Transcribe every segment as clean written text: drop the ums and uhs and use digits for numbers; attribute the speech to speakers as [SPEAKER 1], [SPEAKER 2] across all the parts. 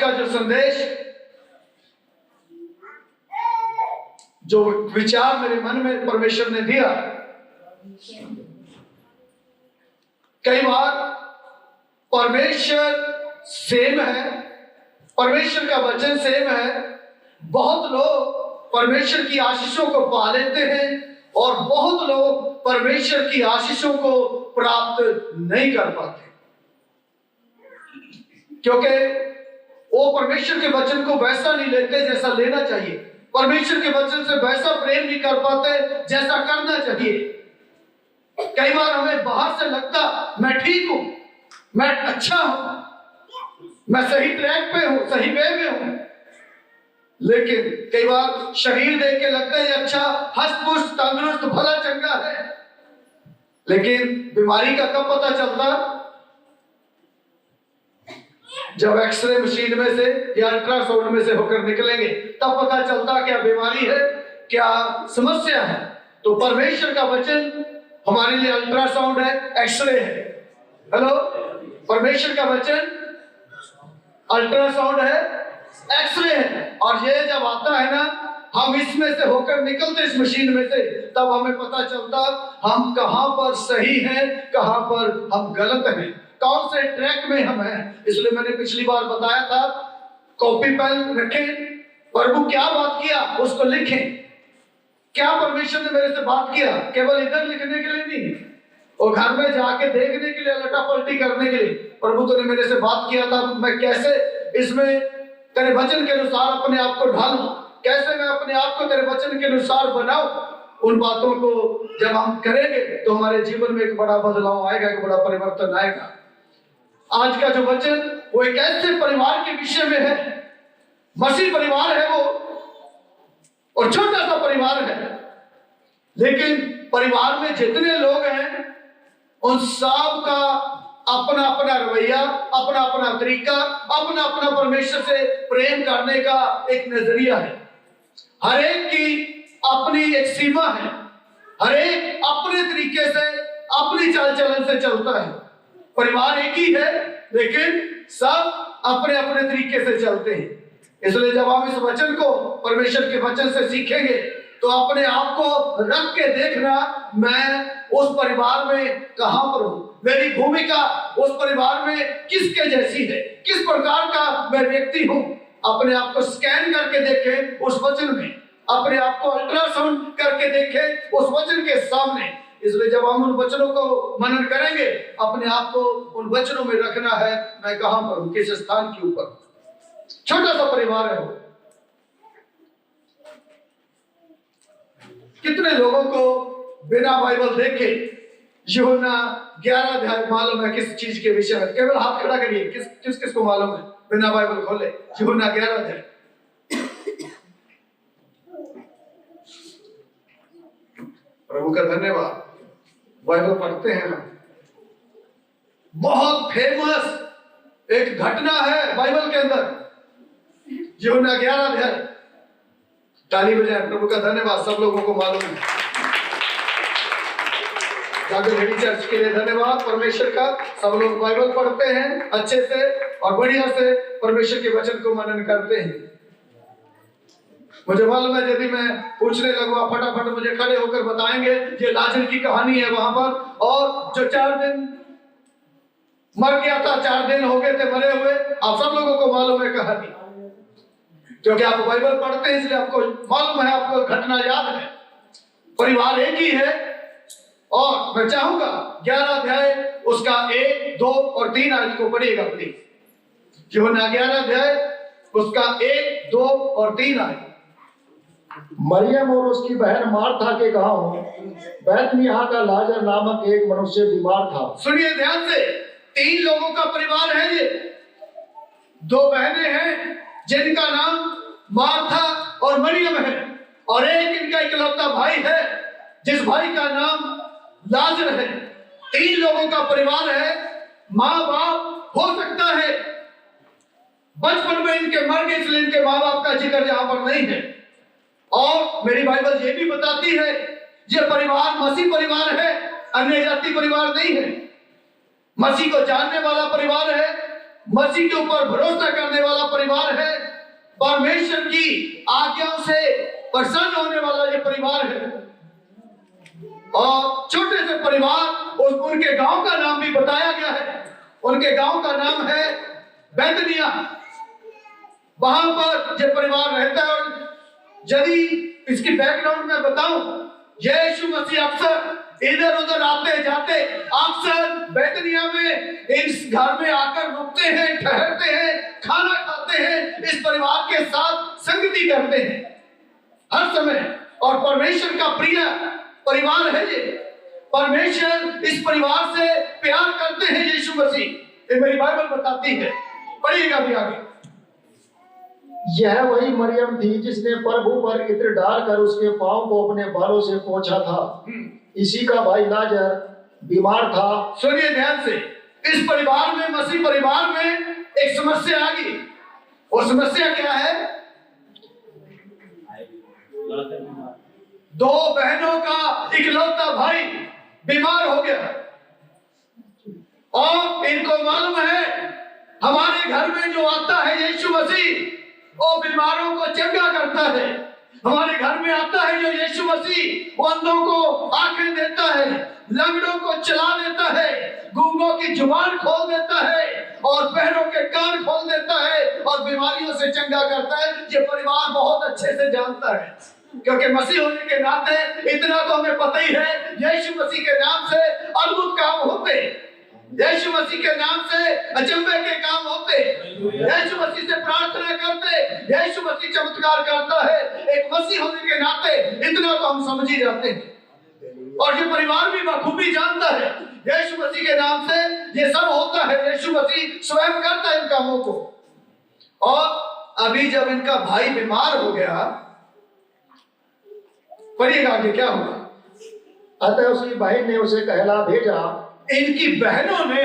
[SPEAKER 1] का जो संदेश, जो विचार मेरे मन में परमेश्वर ने दिया, कई बार परमेश्वर सेम है, परमेश्वर का वचन सेम है। बहुत लोग परमेश्वर की आशीषों को पा लेते हैं और बहुत लोग परमेश्वर की आशीषों को प्राप्त नहीं कर पाते, क्योंकि वो परमेश्वर के वचन को वैसा नहीं लेते जैसा लेना चाहिए, परमेश्वर के वचन से वैसा प्रेम नहीं कर पाते जैसा करना चाहिए। कई बार हमें बाहर से लगता मैं ठीक हूं, मैं अच्छा हूं, मैं सही ट्रैक पे हूं, सही वे में हूं, लेकिन कई बार शरीर देख के लगता है अच्छा, हष्ट पुष्ट तंदुरुस्त भला चंगा है, लेकिन बीमारी का कब पता चलता? जब एक्सरे मशीन में से या अल्ट्रासाउंड में से होकर निकलेंगे तब पता चलता क्या बीमारी है, क्या समस्या है। तो परमेश्वर का वचन हमारे लिए अल्ट्रासाउंड है, एक्सरे है। हेलो, परमेश्वर का वचन अल्ट्रासाउंड है, एक्सरे है। और ये जब आता है ना, हम इसमें से होकर निकलते इस मशीन में से, तब हमें पता चलता हम कहां पर सही हैं, कहां पर हम गलत हैं, कौन से ट्रैक में हम हैं। इसलिए मैंने पिछली बार बताया था, कॉपी पेन रखें, प्रभु क्या बात किया उसको लिखें। क्या परमेश्वर ने मेरे से बात किया, केवल इधर लिखने के लिए नहीं, और घर में जाके देखने के लिए, लटा पलटी करने के लिए। प्रभु तूने मेरे से बात किया था, मैं कैसे इसमें तेरे वचन के अनुसार अपने आप को ढालूं, कैसे मैं अपने आप को तेरे वचन के अनुसार बनाऊं। उन बातों को जब हम करेंगे तो हमारे जीवन में एक बड़ा बदलाव आएगा, एक बड़ा परिवर्तन आएगा। आज का जो वचन वो एक ऐसे परिवार के विषय में है, मसीह परिवार है वो, और छोटा सा परिवार है, लेकिन परिवार में जितने लोग हैं उन सब का अपना अपना रवैया, अपना अपना तरीका, अपना अपना परमेश्वर से प्रेम करने का एक नजरिया है। हर एक की अपनी एक सीमा है, हर एक अपने तरीके से, अपनी चाल चलन से चलता है। परिवार एक ही है, लेकिन सब अपने अपने तरीके से चलते हैं। इसलिए जब हम इस वचन को परमेश्वर के वचन से सीखेंगे तो अपने आप को रख के देखना, मैं उस परिवार में कहां पर हूं, मेरी भूमिका उस परिवार में किसके जैसी है, किस प्रकार का मैं व्यक्ति हूं। अपने आप को स्कैन करके देखें उस वचन में, अपने आप को अल्ट्रासाउंड करके देखें उस वचन के सामने। इसलिए जब हम उन वचनों को मनन करेंगे, अपने आप को उन वचनों में रखना है, मैं कहां पर हूं, किस स्थान के ऊपर। छोटा सा परिवार है वो। कितने लोगों को बिना बाइबल देखे यूहन्ना 11 अध्याय मालूम है किस चीज के विषय में? केवल हाथ खड़ा करिए, किस किस को मालूम है बिना बाइबल खोले यूहन्ना 11 अध्याय। प्रभु का धन्यवाद, बाइबल पढ़ते हैं हम। बहुत फेमस एक घटना है बाइबल के अंदर, यूहन्ना 11 अध्याय। ताली बजाएं, प्रभु का धन्यवाद, सब लोगों को मालूम है। जागर हेडी चर्च के लिए धन्यवाद परमेश्वर का। सब लोग बाइबल पढ़ते हैं अच्छे से और बढ़िया से, परमेश्वर के वचन को मनन करते हैं। मुझे मालूम है यदि मैं पूछने लगूंगा फटाफट मुझे खड़े होकर बताएंगे ये लाजर की कहानी है वहां पर, और जो 4 दिन मर गया था, 4 दिन हो गए थे मरे हुए। आप सब लोगों को मालूम है कहानी, क्योंकि आप बाइबल पढ़ते हैं इसलिए आपको मालूम है, आपको घटना याद है। परिवार एक ही है, और मैं चाहूंगा 11 अध्याय उसका 1, 2 और 3 आयत को पढ़िएगा प्लीज। यूहन्ना 11 अध्याय उसका 1, 2 और 3 आयत।
[SPEAKER 2] मरियम और उसकी बहन मार्था के गांव बैतनिय्याह का लाजर नामक एक मनुष्य बीमार था।
[SPEAKER 1] सुनिए ध्यान से, 3 लोगों का परिवार है ये। 2 बहनें हैं जिनका नाम मार्था और मरियम है, और एक इनका इकलौता भाई है जिस भाई का नाम लाजर है। 3 लोगों का परिवार है। माँ बाप हो सकता है बचपन में इनके मर गए, इसलिए इनके माँ बाप का जिक्र यहां पर नहीं है। और मेरी बाइबल ये भी बताती है ये परिवार मसीह परिवार है, अन्य जाति परिवार नहीं है। मसीह को जानने वाला परिवार है, मसीह के ऊपर भरोसा करने वाला परिवार है, परमेश्वर की आज्ञाओं से प्रसन्न होने वाला ये परिवार है। और छोटे से परिवार, उनके गांव का नाम भी बताया गया है। उनके गांव का नाम है बैतनिया। वहां पर ये परिवार रहता है। और यदि इसकी बैकग्राउंड में बताऊं, यीशु मसीह अक्सर इधर उधर आते जाते, अक्सर बैतनिया में इस घर में आकर रुकते हैं, ठहरते हैं, खाना खाते हैं, इस परिवार के साथ संगति करते हैं हर समय। और परमेश्वर का प्रिय परिवार है ये। परमेश्वर इस परिवार से प्यार करते हैं यीशु मसीह, ये मेरी बाइबल बताती है। पढ़िएगा भी आगे।
[SPEAKER 2] यह वही मरियम थी जिसने प्रभु पर इत्र डालकर उसके पांव को अपने बालों से पोंछा था। इसी का भाई लाजर बीमार था।
[SPEAKER 1] सुनिए ध्यान से, इस परिवार में, मसीह परिवार में एक समस्या आ गई। और समस्या क्या है? दो बहनों का इकलौता भाई बीमार हो गया। और इनको मालूम है हमारे घर में जो आता है यीशु मसीह, वो बीमारों को चंगा करता है। हमारे घर में आता है जो यीशु मसीह, वो अंधों को आंखें देता है, लंगड़ों को चला देता है, गूंगों की जुबान खोल देता है और बहरों के कान खोल देता है और बीमारियों से चंगा करता है। ये परिवार बहुत अच्छे से जानता है, क्योंकि मसीह होने के नाते इतना तो हमें पता ही है, यीशु मसीह के नाम से अद्भुत काम होते, यीशु मसीह के नाम से अचंभे के काम होते, यीशु मसीह से प्रार्थना करते, यीशु मसीह चमत्कार करता है। एक मसीह होने के नाते इतना तो हम समझ ही जाते हैं। और ये परिवार भी बखूबी जानता है यीशु मसीह के नाम से ये सब होता है। यीशु मसीह स्वयं करता है इन कामों को। और अभी जब इनका भाई बीमार हो गया, पढ़िएगा आगे क्या हुआ।
[SPEAKER 2] अतः उसकी बहन ने उसे कहला भेजा।
[SPEAKER 1] इनकी बहनों ने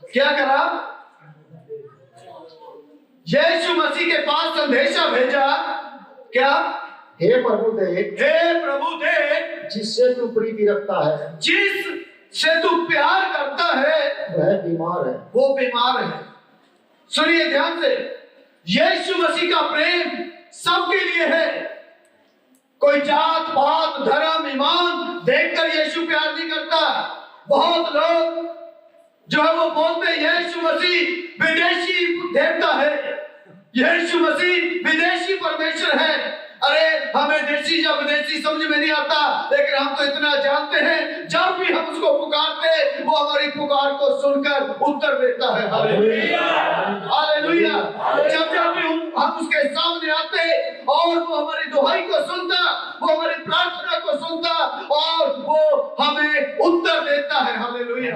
[SPEAKER 1] क्या करा? यीशु मसीह के पास संदेशा भेजा। क्या?
[SPEAKER 2] हे प्रभु देख,
[SPEAKER 1] हे प्रभु देख,
[SPEAKER 2] जिससे तू प्रीति रखता है,
[SPEAKER 1] जिससे तू प्यार करता है,
[SPEAKER 2] वह बीमार है।
[SPEAKER 1] वो बीमार है। सुनिए ध्यान से, यीशु मसीह का प्रेम सबके लिए है। कोई जात पात धर्म ईमान देखकर यीशु प्यार नहीं करता। बहुत लोग जो है वो बोलते हैं यीशु मसीह विदेशी देवता है, यीशु मसीह विदेशी परमेश्वर है। अरे हमें देशी या विदेशी समझ में नहीं आता, लेकिन हम तो इतना जानते हैं जब भी हम उसको पुकारते वो हमारी पुकार को सुनकर उत्तर देता है। Hallelujah, hallelujah. जब जब भी हम उसके सामने आते और वो हमारी दुहाई को सुनता, वो हमारी प्रार्थना को सुनता और वो हमें उत्तर देता है। हालेलुया।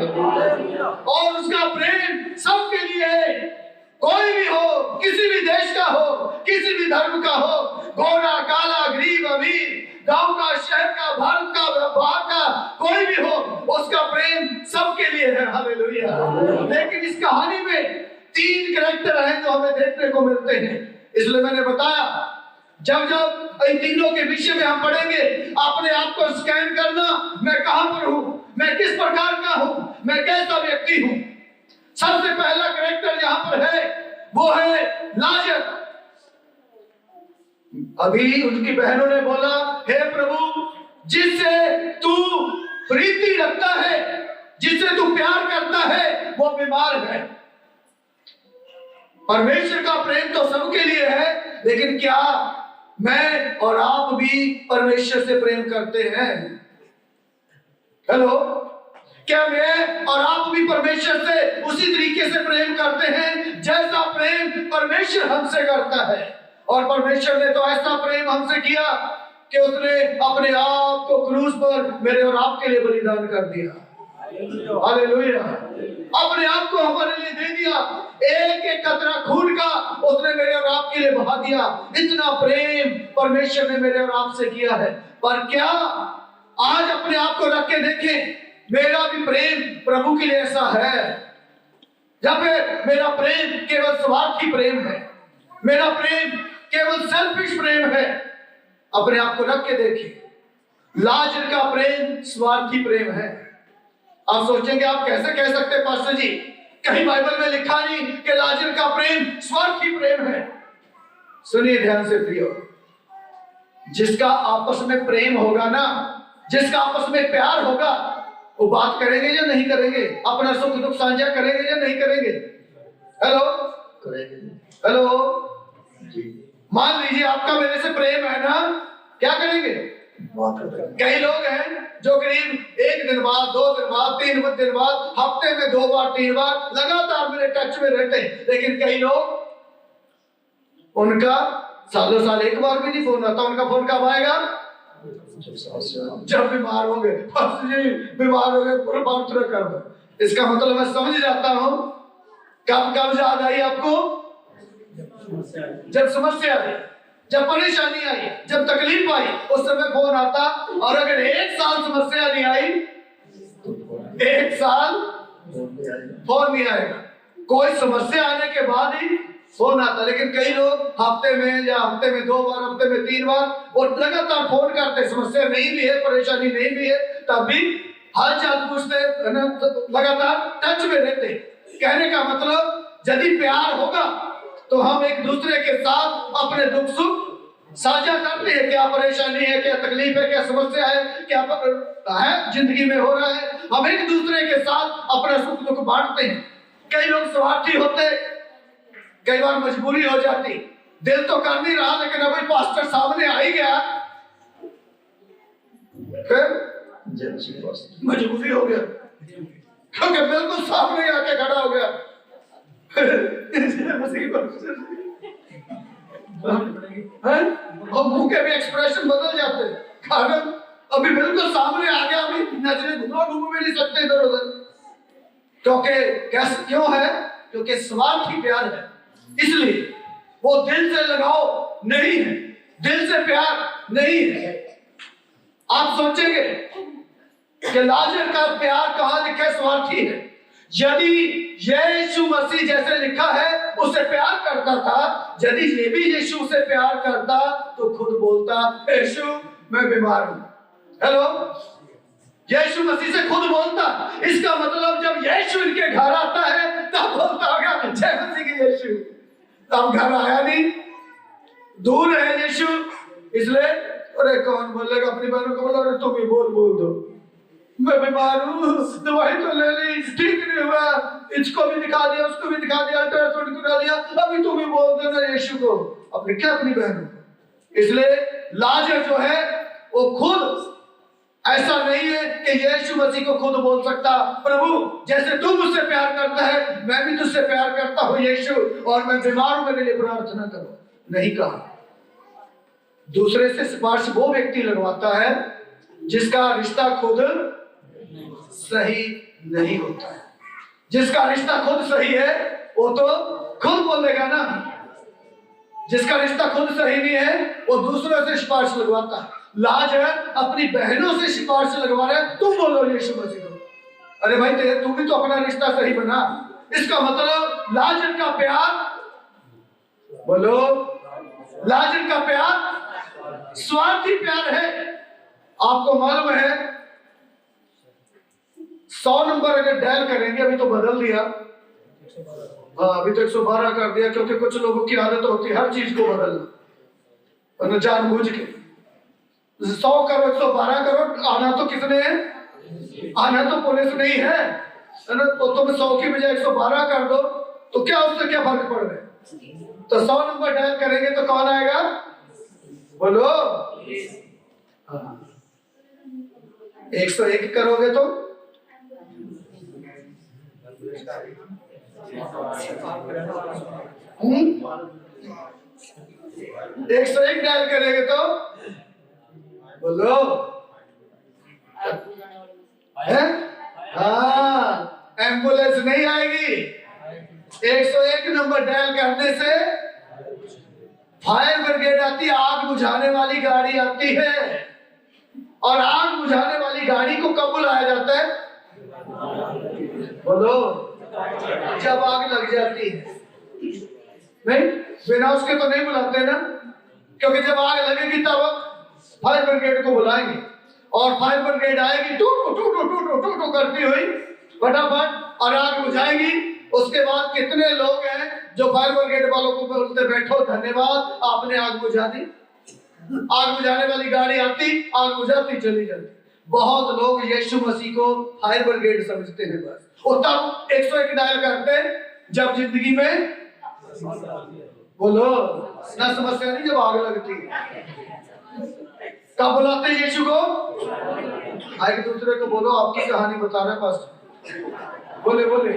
[SPEAKER 1] और उसका प्रेम सबके लिए है। कोई भी हो, किसी भी देश का हो, किसी भी धर्म का हो, गोरा काला गरीब अमीर, गांव का शहर का, भारत का बाहर का, कोई भी हो, उसका प्रेम सबके लिए है। हालेलुया। लेकिन इस कहानी में 3 कैरेक्टर हैं जो हमें देखने को मिलते हैं। इसलिए मैंने बताया जब जब इन तीनों के विषय में हम पढ़ेंगे, अपने आप को स्कैन करना, मैं कहां पर हूं, मैं किस प्रकार का हूं, मैं कैसा व्यक्ति हूं। सबसे पहला कैरेक्टर यहां पर है, वो है लाजर। अभी उनकी बहनों ने बोला, हे प्रभु, जिससे तू प्रीति रखता है, जिससे तू प्यार करता है, वो बीमार है। परमेश्वर का प्रेम तो सबके लिए है, लेकिन क्या मैं और आप भी परमेश्वर से प्रेम करते हैं? हेलो, क्या मैं और आप भी परमेश्वर से उसी तरीके से प्रेम करते हैं जैसा प्रेम परमेश्वर हमसे करता है? और परमेश्वर ने तो ऐसा प्रेम हमसे किया कि उसने अपने आप को क्रूस पर मेरे और आपके लिए बलिदान कर दिया। हालेलुया। अपने आप को हमारे लिए दे दिया, एक एक कतरा खून का उसने मेरे और आपके लिए बहा दिया। इतना प्रेम परमेश्वर ने मेरे और आपसे किया है। पर क्या आज अपने आप को रख के देखें, मेरा भी प्रेम प्रभु के लिए ऐसा है? जब मेरा प्रेम केवल स्वार्थी प्रेम है, मेरा प्रेम केवल सेल्फिश प्रेम है, अपने आप को रख के देखिए। लाजर का प्रेम स्वार्थी प्रेम है। आप सोचेंगे आप कैसे कह सकते पास्टर जी, कहीं बाइबल में लिखा नहीं कि लाजर का प्रेम स्वार्थी प्रेम है। सुनिए ध्यान से प्रियो, जिसका आपस में प्रेम होगा ना, जिसका आपस में प्यार होगा, वो बात करेंगे या नहीं करेंगे? अपना सुख दुख साझा करेंगे या नहीं करेंगे? हेलो,
[SPEAKER 2] करेंगे।
[SPEAKER 1] हेलो
[SPEAKER 2] जी,
[SPEAKER 1] मान लीजिए आपका मेरे से प्रेम है ना, क्या करेंगे?
[SPEAKER 2] बात करेंगे।
[SPEAKER 1] कई लोग हैं जो करीब 1 दिन बाद, 2 दिन बाद, 3 दिन बाद, हफ्ते में 2 बार 3 बार लगातार मेरे टच में रहते हैं। लेकिन कई लोग, उनका सालों साल एक बार भी नहीं फोन आता। उनका फोन कब आएगा? जब बीमार होंगे। जी बीमार हो गए, प्रार्थना कर दो। इसका मतलब मैं समझ जाता हूं कब कब याद आई आपको? जब समस्या आई, जब परेशानी आई, जब तकलीफ आई, उस समय फोन आता। और अगर 1 साल समस्या नहीं आई, 1 साल फोन नहीं आएगा। कोई समस्या आने के बाद ही फोन आता। लेकिन कई लोग हफ्ते में या हफ्ते में 2 बार, हफ्ते में 3 बार और लगातार फोन करते। समस्या नहीं भी है, परेशानी नहीं भी है, तब भी हाल चाल पूछते, लगातार टच में रहते। कहने का मतलब यदि प्यार होगा तो हम एक दूसरे के साथ अपने दुख सुख साझा करते हैं। क्या परेशानी है, क्या तकलीफ है, क्या समस्या है, क्या है जिंदगी में हो रहा है, हम एक दूसरे के साथ अपना सुख दुख बांटते हैं। कई लोग स्वार्थी होते, कई बार मजबूरी हो जाती, दिल तो कर नहीं रहा लेकिन अभी पास्टर सामने आ ही गया, फिर मजबूरी हो गया क्योंकि बिल्कुल सामने आके खड़ा हो गया। और मुंह के भी एक्सप्रेशन बदल जाते हैं, कारण अभी बिल्कुल सामने आ गया, अभी नजरें घूम भी नहीं सकते इधर उधर। क्योंकि कैसे, क्यों है? क्योंकि स्वार्थी प्यार है, इसलिए वो दिल से लगाव नहीं है, दिल से प्यार नहीं है। आप सोचेंगे कि लाजर का प्यार कहां लिखा है? स्वार्थी है। यदि यीशु मसीह जैसे लिखा है उससे प्यार करता था, यदि ये भी यीशु से प्यार करता तो खुद बोलता, यीशु मैं बीमार हूं। हेलो, यीशु मसीह से खुद बोलता। इसका मतलब जब यीशु इनके घर आता है तब बोलता होगा जय मसीह की यीशु। तब घर आया नहीं, दूर है यीशु, इसलिए अरे कौन बोलेगा? अपनी बहनों को बोला, अरे तुम ही बोल दो, मैं बीमार हूँ, दवाई तो ले ली, ठीक नहीं हुआ, इसको भी दिखा दिया, उसको भी दिखा दिया, अल्ट्रासाउंड करा दिया, अभी तुम ही बोल देना यीशु को। अपने क्या अपनी बहनों को? इसलिए लाजर जो है वो खुद, ऐसा नहीं है कि यीशु मसीह को खुद बोल सकता, प्रभु जैसे तू मुझसे प्यार करता है मैं भी तुझसे प्यार करता हूँ यीशु, और मैं बीमार हूं, मेरे लिए प्रार्थना करो। नहीं कहा। दूसरे से सिफारिश वो व्यक्ति लगवाता है जिसका रिश्ता खुद सही नहीं होता है। जिसका रिश्ता खुद सही है वो तो खुद बोलेगा ना। जिसका रिश्ता खुद सही नहीं है वो दूसरों से सिफारिश लगवाता है। लाजर अपनी बहनों से सिफारिश लगवा रहा है, तुम बोलो यीशु मसीह को। अरे भाई तेरे, तू भी तो अपना रिश्ता सही बना। इसका मतलब लाजर का प्यार, बोलो, लाजर का प्यार स्वार्थी प्यार है। आपको मालूम है 100 नंबर अगर डायल करेंगे, अभी तो बदल दिया, हाँ अभी तो 112 कर दिया, क्योंकि कुछ लोगों की आदत होती है हर चीज को बदलना, जानबूझ के। 100 करो 112 करो, आना तो किसने है? आना तो पुलिस नहीं है ना। तो तुम 100 की बजाय 112 कर दो तो क्या, उससे क्या फर्क पड़ रहा है? तो 100 नंबर डायल करेंगे तो कौन आएगा? बोलो। 101 करोगे तो 101 डायल करेंगे तो बोलो है? हाँ, एम्बुलेंस नहीं आएगी। 101 नंबर डायल करने से फायर ब्रिगेड आती है, आग बुझाने वाली गाड़ी आती है। और आग बुझाने वाली गाड़ी को कब बुलाया जाता है? बोलो, जब आग लग जाती है। नहीं, बिना उसके तो नहीं बुलाते ना, क्योंकि जब आग लगेगी तब फायर ब्रिगेड को बुलाएंगे और फायर ब्रिगेड आएगी टू टू टू टू टू टू टू करती हुई फटाफट और आग बुझाएगी। उसके बाद कितने लोग हैं जो फायर ब्रिगेड वालों को बोलते बैठो धन्यवाद आपने आग बुझा दी। आग बुझाने वाली गाड़ी आती, आग बुझाती, चली जाती। बहुत लोग यीशु मसीह को फायर ब्रिगेड समझते हैं बस। और तब 101 डायल करते जब जिंदगी में बोलो ना समस्या नहीं, जब आग लगती है। कब बुलाते हैं यीशु को? एक दूसरे को बोलो आपकी कहानी बता रहे पास। बोले बोले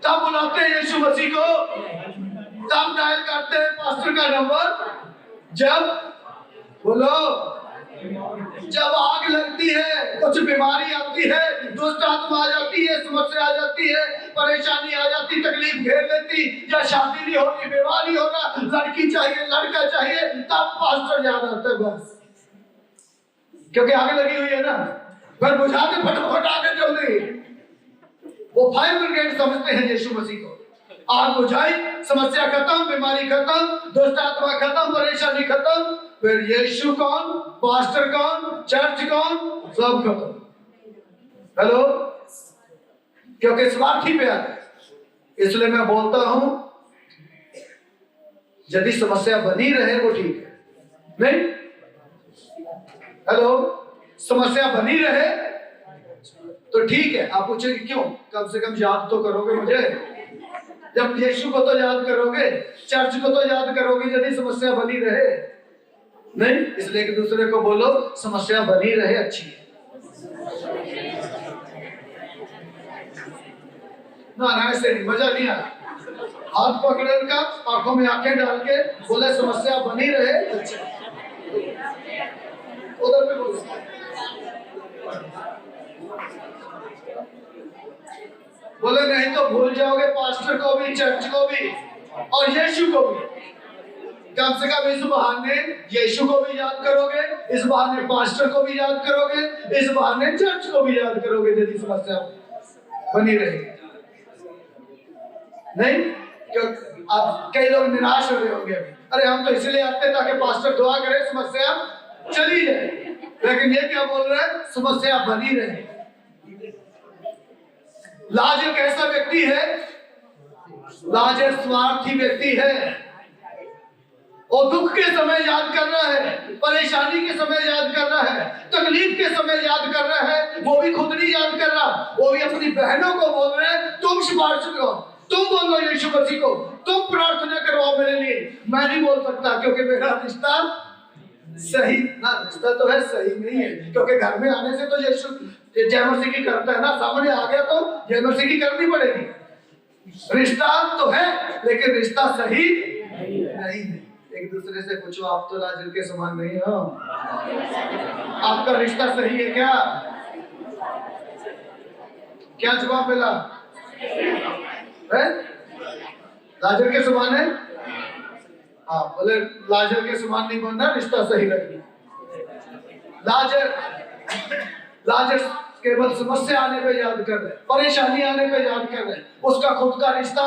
[SPEAKER 1] तब बुलाते हैं यीशु मसीह को, तब डायल करते हैं पास्टर का नंबर जब बोलो जब आग लगती है, कुछ बीमारी आती है, दुष्ट आत्मा आ जाती है, समस्या आ जाती है, परेशानी आ जाती, तकलीफ घेर लेती, या शादी नहीं होती, बीमारी होना, लड़की चाहिए, लड़का चाहिए, तब पास्टर याद आता है बस। क्योंकि आग लगी हुई है ना, फिर बुझा के फटाफट आगे जल्दी। वो फायर ब्रिगेड समझते हैं यीशु मसीह को। आग बुझाई, समस्या खत्म, बीमारी खत्म, दुष्ट आत्मा खत्म, परेशानी खत्म, फिर यीशु कौन, पास्टर कौन, चर्च कौन, सब खत्म। हेलो, क्योंकि स्वार्थी प्यार है, इसलिए मैं बोलता हूं यदि समस्या बनी रहे वो ठीक है। नहीं, हेलो, समस्या बनी रहे तो ठीक है। आप पूछेंगे क्यों? कम से कम याद तो करोगे मुझे। जब यीशु को तो याद करोगे, चर्च को तो याद करोगे यदि समस्या बनी रहे। नहीं, इसलिए एक दूसरे को बोलो समस्या बनी रहे अच्छी है ना, ऐसे नहीं, मजा नहीं आया। हाथ पकड़े उनका, आंखों में आंखें डाल के बोले समस्या बनी रहे अच्छी। उधर पे बोलो बोले नहीं तो भूल जाओगे पास्टर को भी, चर्च को भी और यीशु को भी। कम से कम इस बहाने यीशु को भी याद करोगे, इस बहाने पास्टर को भी याद करोगे, इस बहाने चर्च को भी याद करोगे यदि समस्या बनी रहेगी। नहीं, क्योंकि अब कई लोग निराश हो रहे होंगे, अरे हम तो इसलिए आते ताकि पास्टर दुआ करे समस्या चली जाए, लेकिन ये क्या बोल रहे हैं, समस्या बनी रहे। लाजर कैसा व्यक्ति है? लाजर स्वार्थी व्यक्ति है। वो दुख के समय याद कर रहा है, परेशानी के समय याद कर रहा है, तकलीफ के समय याद कर रहा है। वो भी खुद नहीं याद कर रहा, वो भी अपनी बहनों को बोल रहे हैं तुम सिफारिश करो, तुम बोलो यीशु मसीह को, तुम प्रार्थना करवाओ मेरे लिए। मैं नहीं बोल सकता क्योंकि मेरा रिश्ता सही ना, रिश्ता तो है सही नहीं है, क्योंकि घर में आने से तो यीशु जय मसीह की करता है ना, सामने आ गया तो जय मसीह की करनी पड़ेगी। रिश्ता तो है लेकिन रिश्ता सही नहीं है। एक दूसरे से पूछो आप तो लाजर के समान नहीं हो, आपका रिश्ता सही है क्या? क्या जवाब मिला? लाजर के समान है? हाँ, बोले लाजर के समान नहीं बनना, रिश्ता सही रखना। लाजर केवल समस्या आने पे याद कर रहे, परेशानी आने पे याद कर रहे, उसका खुद का रिश्ता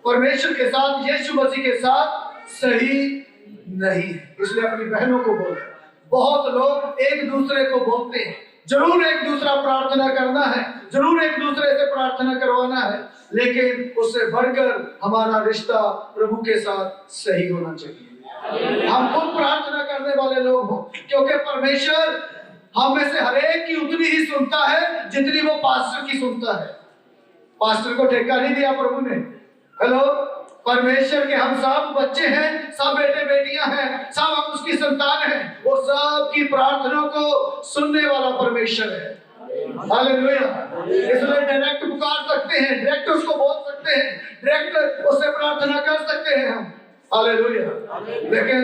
[SPEAKER 1] परमेश्वर के साथ, यीशु मसीह के साथ सही नहीं, इसलिए अपनी बहनों को बोल रहे। बहुत लोग एक दूसरे को बोलते हैं, जरूर एक दूसरा प्रार्थना करना है, जरूर एक दूसरे से प्रार्थना करवाना है, लेकिन उससे बढ़कर हमारा रिश्ता प्रभु के साथ सही होना चाहिए। हम खुद प्रार्थना करने वाले लोग हों, क्योंकि परमेश्वर हम में से हर एक की उतनी ही सुनता है जितनी वो पास्टर की सुनता है। पास्टर को ठेका नहीं दिया प्रभु ने। हेलो, परमेश्वर के हम सब बच्चे हैं, सब बेटे बेटियां हैं, सब हम उसकी संतान हैं। वो सब की प्रार्थना को सुनने वाला परमेश्वर है। हालेलुया। इसलिए डायरेक्ट पुकार सकते हैं, डायरेक्ट उसको बोल सकते हैं, डायरेक्ट उससे प्रार्थना कर सकते हैं हम। हालेलुया। लेकिन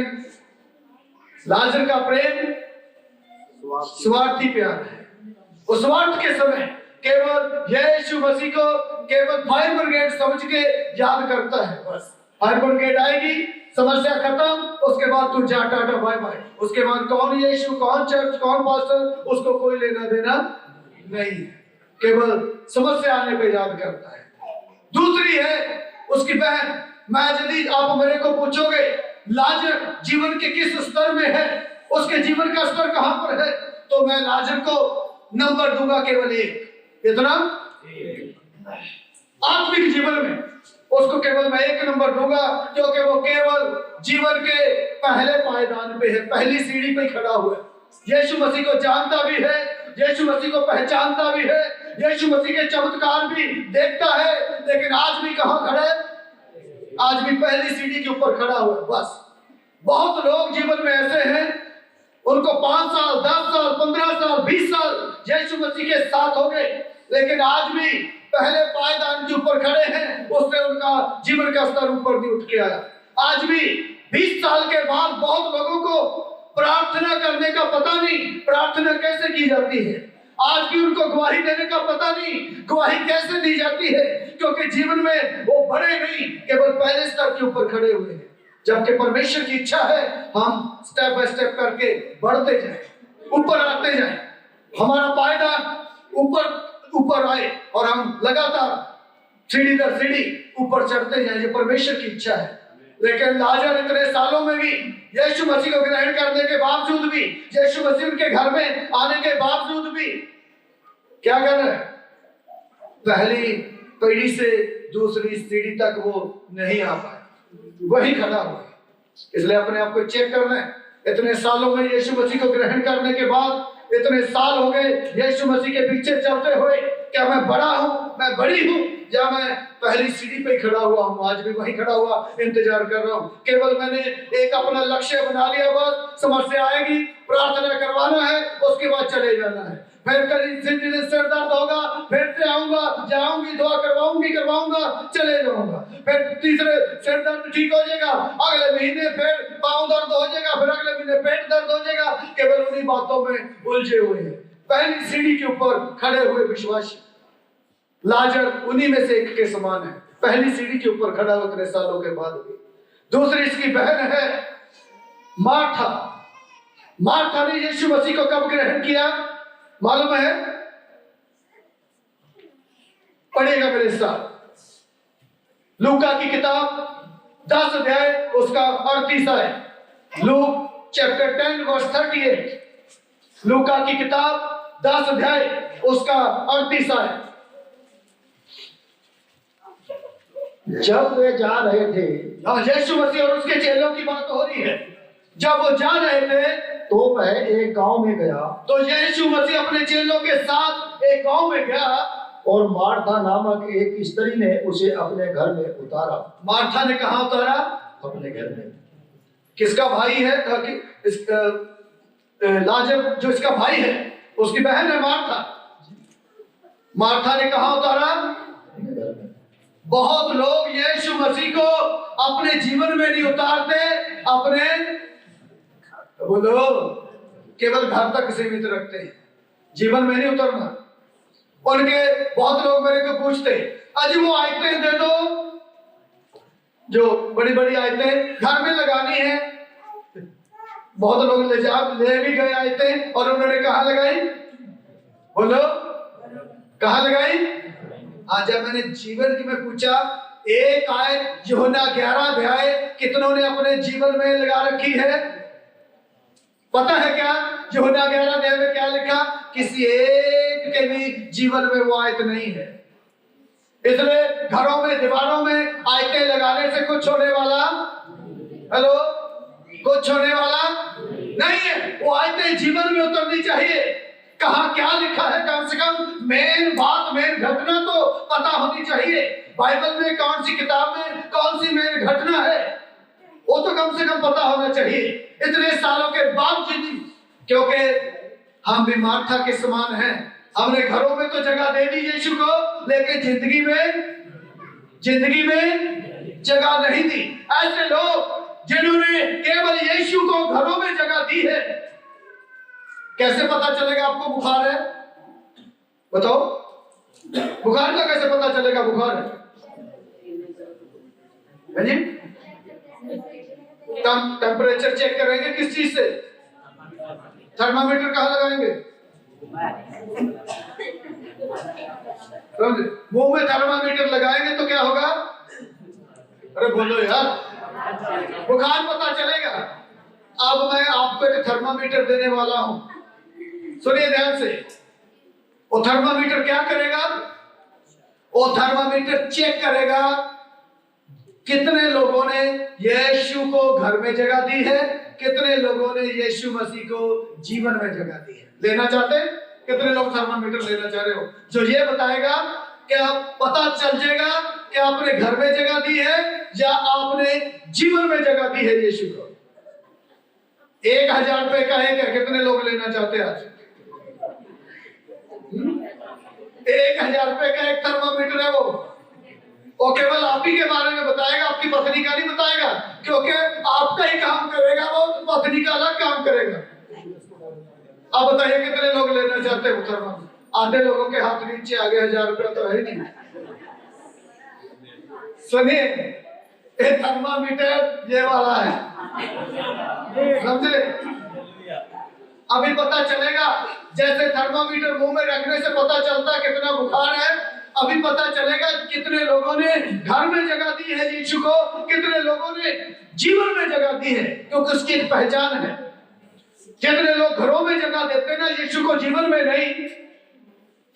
[SPEAKER 1] लाजर का प्रेम स्वार्थी प्यार है। उस स्वार्थ के समय केवल यीशु मसीह को केवल फायर ब्रिगेड समझ के याद करता है बस। फायर ब्रिगेड आएगी, समस्या खत्म, उसके बाद तू जा, टाटा बाय बाय। उसके बाद कौन यीशु, कौन चर्च, कौन पास्टर, उसको कोई लेना देना नहीं, केवल समस्या आने पे याद करता है। दूसरी है उसकी बहन। मैं यदि आप मेरे को पूछोगे लाजर जीवन के किस स्तर में है, उसके जीवन का स्तर कहां पर है, तो मैं लाजर को नंबर दूंगा केवल एक, कितना? आत्मिक जीवन में उसको केवल मैं 1 नंबर दूंगा, क्योंकि वो केवल जीवन के पहले पायदान पे है, पहली सीढ़ी पे खड़ा हुआ है। यीशु मसीह को जानता भी है, यीशु मसीह को पहचानता भी है, यीशु मसीह के चमत्कार भी देखता है, लेकिन आज भी कहां खड़ा है? आज भी पहली सीढ़ी के ऊपर खड़ा हुआ है। बस बहुत लोग जीवन में ऐसे हैं, उनको 5 साल, 10 साल, 15 साल, 20 साल यीशु मसीह के साथ हो गए, लेकिन आज भी पहले पायदान के ऊपर खड़े हैं, उससे उनका जीवन का स्तर ऊपर नहीं उठ के आया। आज भी 20 साल के बाद बहुत लोगों को प्रार्थना करने का पता नहीं, प्रार्थना कैसे की जाती है। आज भी उनको गवाही देने का पता नहीं, गवाही कैसे दी जाती है, क्योंकि जीवन में वो बड़े नहीं, केवल पहले स्तर के ऊपर खड़े हुए हैं। जबकि परमेश्वर की इच्छा है हम स्टेप बाय स्टेप करके बढ़ते जाएं, ऊपर आते जाएं, हमारा पायदान ऊपर आए और हम लगातार सीढ़ी दर सीढ़ी ऊपर चढ़ते जाएं। ये परमेश्वर की इच्छा है। लेकिन लाजर इतने सालों में भी, यीशु मसीह को ग्रहण करने के बावजूद भी, यीशु मसीह उनके घर में आने के बावजूद भी क्या कर रहे हैं? पहली पीढ़ी से दूसरी सीढ़ी तक वो नहीं आ पाए, वही खड़ा हुआ है। इसलिए अपने आप को चेक करना है। इतने सालों में यीशु मसीह को ग्रहण करने के बाद, इतने साल हो गए यीशु मसीह के पीछे चलते हुए, क्या मैं बड़ा हूं, मैं बड़ी हूं, या मैं पहली सीढ़ी पे खड़ा हुआ हूं? आज भी वहीं खड़ा हुआ इंतजार कर रहा हूं। केवल मैंने एक अपना लक्ष्य बना लिया, बस समस्या आएगी, प्रार्थना करवाना है, उसके बाद चले जाना है। फिर कहीं सिर दर्द होगा, फिर से आऊंगा, जाऊंगी, दुआ करवाऊंगा, चले जाऊंगा। फिर तीसरे सिर दर्द ठीक हो जाएगा, अगले महीने फिर पांव दर्द हो जाएगा, फिर अगले महीने पेट दर्द हो जाएगा। केवल उन्हीं बातों में उलझे हुए हैं। पहली सीढ़ी के ऊपर खड़े हुए विश्वासी लाजर उन्हीं में से एक के समान है, पहली सीढ़ी के ऊपर खड़ा हुआ इतने सालों के बाद भी। दूसरी इसकी बहन है मार्था। मार्था ने यीशु मसीह को कब ग्रहण किया मालूम है? पढ़ेगा मेरे साथ, लूका की किताब 10 अध्याय उसका 38 है। Luke chapter 10 verse 38। लूका की किताब 10 अध्याय उसका 38 है।
[SPEAKER 2] जब वे जा रहे थे,
[SPEAKER 1] यीशु मसीह और उसके चेलों की बात हो रही है। जब वो जा रहे थे
[SPEAKER 2] तो वह एक गांव में गया,
[SPEAKER 1] तो यीशु मसीह अपने चेलों के साथ एक गांव में गया,
[SPEAKER 2] और मार्था नामक एक स्त्री ने उसे अपने घर में उतारा।
[SPEAKER 1] मार्था ने कहा उतारा?
[SPEAKER 2] अपने घर में।
[SPEAKER 1] किसका भाई है? लाजर जो इसका भाई है, उसकी बहन है मार्था। मार्था ने कहा उतारा? बहुत लोग यीशु मसीह को अपने जीवन में नहीं उतारते, अपने बोलो केवल घर तक सीमित रखते हैं, जीवन में नहीं उतरना। उनके बहुत लोग मेरे को पूछते, अजी वो आयतें दे दो, जो बड़ी बड़ी आयतें घर में लगानी है। बहुत लोग ले भी गए आयतें, और उन्होंने कहाँ लगाई? बोलो कहाँ लगाई? आज जब मैंने जीवन की में पूछा, एक आयत यूहन्ना 11 अध्याय कितनों ने अपने जीवन में लगा रखी है? पता है क्या यूहन्ना 11 अध्याय में क्या लिखा? किसी एक के भी जीवन में वो आयत नहीं है। इसलिए घरों में, दीवारों में आयतें लगाने से कुछ होने वाला, हेलो, कुछ होने वाला नहीं है। वो आयतें जीवन में उतरनी चाहिए। कहाँ क्या लिखा है, कम से कम मेन बात, मेन घटना तो पता होनी चाहिए। बाइबल में कौन सी किताब में कौन सी मेन घटना है, वो तो कम से कम पता होना चाहिए। इतने सालों के बावजूद, क्योंकि हम भी मार्था के समान हैं, हमने घरों में तो जगह दे दी यीशु को, लेकिन जिंदगी में जगह नहीं दी। ऐसे लोग जिन्होंने केवल यीशु को घरों में जगह दी है, कैसे पता चलेगा आपको बुखार है? बताओ, बुखार का कैसे पता चलेगा बुखार है जी? टेम्परेचर चेक करेंगे किस चीज से? थर्मामीटर कहाँ लगाएंगे? मुंह में थर्मामीटर लगाएंगे तो क्या होगा? अरे बोलो यार, बुखार पता चलेगा। अब मैं आपको एक थर्मामीटर देने वाला हूं, सुनिए ध्यान से। वो थर्मामीटर क्या करेगा? वो थर्मामीटर चेक करेगा कितने लोगों ने यीशु को घर में जगह दी है, कितने लोगों ने यीशु मसीह को जीवन में जगह दी है। लेना चाहते? कितने लोग थर्मामीटर लेना चाह रहे हो? जो ये बताएगा कि आप पता चल जाएगा कि आपने घर में जगह दी है या आपने जीवन में जगह दी है यीशु को। 1000 रुपए का एक है, कितने लोग लेना चाहते हैं आज? 1000 रुपए का एक थर्मामीटर है वो केवल आप ही के बारे में बताएगा, आपकी पत्नी का नहीं बताएगा, क्योंकि आपका ही काम करेगा, वो पत्नी का अलग काम करेगा। आप बताइए कितने लोग लेना चाहते हैं वो थर्मामीटर? आधे लोगों के हाथ नीचे आ गए, 1000 रुपया तो है नहीं। सुनिए, ये थर्मामीटर ये वाला है, समझे? अभी पता चलेगा, जैसे थर्मामीटर मुंह में रखने से पता चलता है कितना बुखार है, अभी पता चलेगा कितने लोगों ने घर में जगह दी है यीशु को, कितने लोगों ने जीवन में जगह दी है, क्योंकि उसकी एक पहचान है। कितने लोग घरों में जगह देते हैं ना यीशु को, जीवन में नहीं,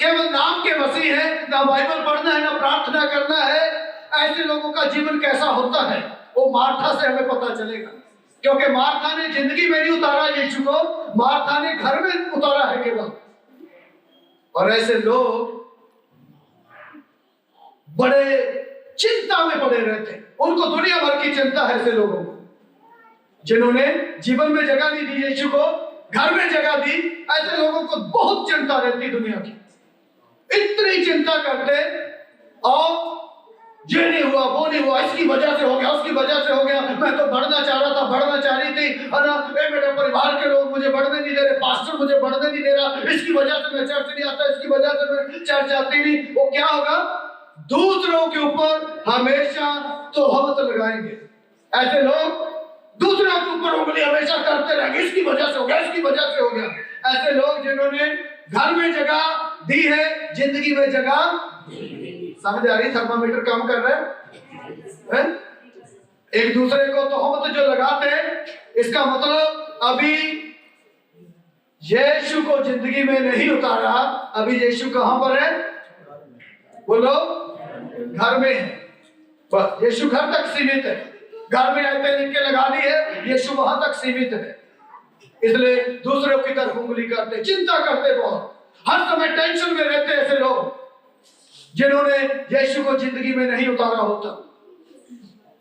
[SPEAKER 1] केवल नाम के मसीह है, ना बाइबल पढ़ना है, ना प्रार्थना करना है। ऐसे लोगों का जीवन कैसा होता है वो मार्था से हमें पता चलेगा, क्योंकि मार्था ने जिंदगी में नहीं उतारा यीशु को, मार्था ने घर में उतारा है केवल। और ऐसे लोग बड़े चिंता में पड़े रहते हैं, उनको दुनिया भर की चिंता है। ऐसे लोगों को जिन्होंने जीवन में जगह नहीं दी यीशु को, घर में जगह दी, ऐसे लोगों को बहुत चिंता रहती दुनिया की, इतनी चिंता करते, और ये नहीं हुआ, वो नहीं हुआ, इसकी वजह से हो गया, उसकी वजह से हो गया, मैं तो बढ़ना चाह रहा था, बढ़ना चाह रही थी, है ना, मेरे परिवार के लोग मुझे बढ़ने नहीं दे रहे, पास्टर मुझे बढ़ने नहीं दे रहा, इसकी वजह से मैं चर्च नहीं आता, इसकी वजह से मैं चर्च आती नहीं। वो क्या होगा? दूसरों के ऊपर हमेशा तोहमत लगाएंगे। ऐसे लोग दूसरों के ऊपर उंगली हमेशा करते रहेंगे, इसकी वजह से हो गया, इसकी वजह से हो गया। ऐसे लोग जिन्होंने घर में जगह दी है, जिंदगी में जगह, समझ आ रही? थर्मामीटर काम कर रहे हैं। एक दूसरे को तोहमत जो लगाते हैं, इसका मतलब अभी यीशु को जिंदगी में नहीं उतारा। अभी यीशु कहां पर है? बोलो, घर में है। बस यीशु घर तक सीमित है, घर में आते लिख के लगा दी है, यीशु वहां तक सीमित है। इसलिए दूसरों की तरफ उंगली करते, चिंता करते, बहुत हर समय टेंशन में रहते। ऐसे लोग जिन्होंने यीशु को जिंदगी में नहीं उतारा होता,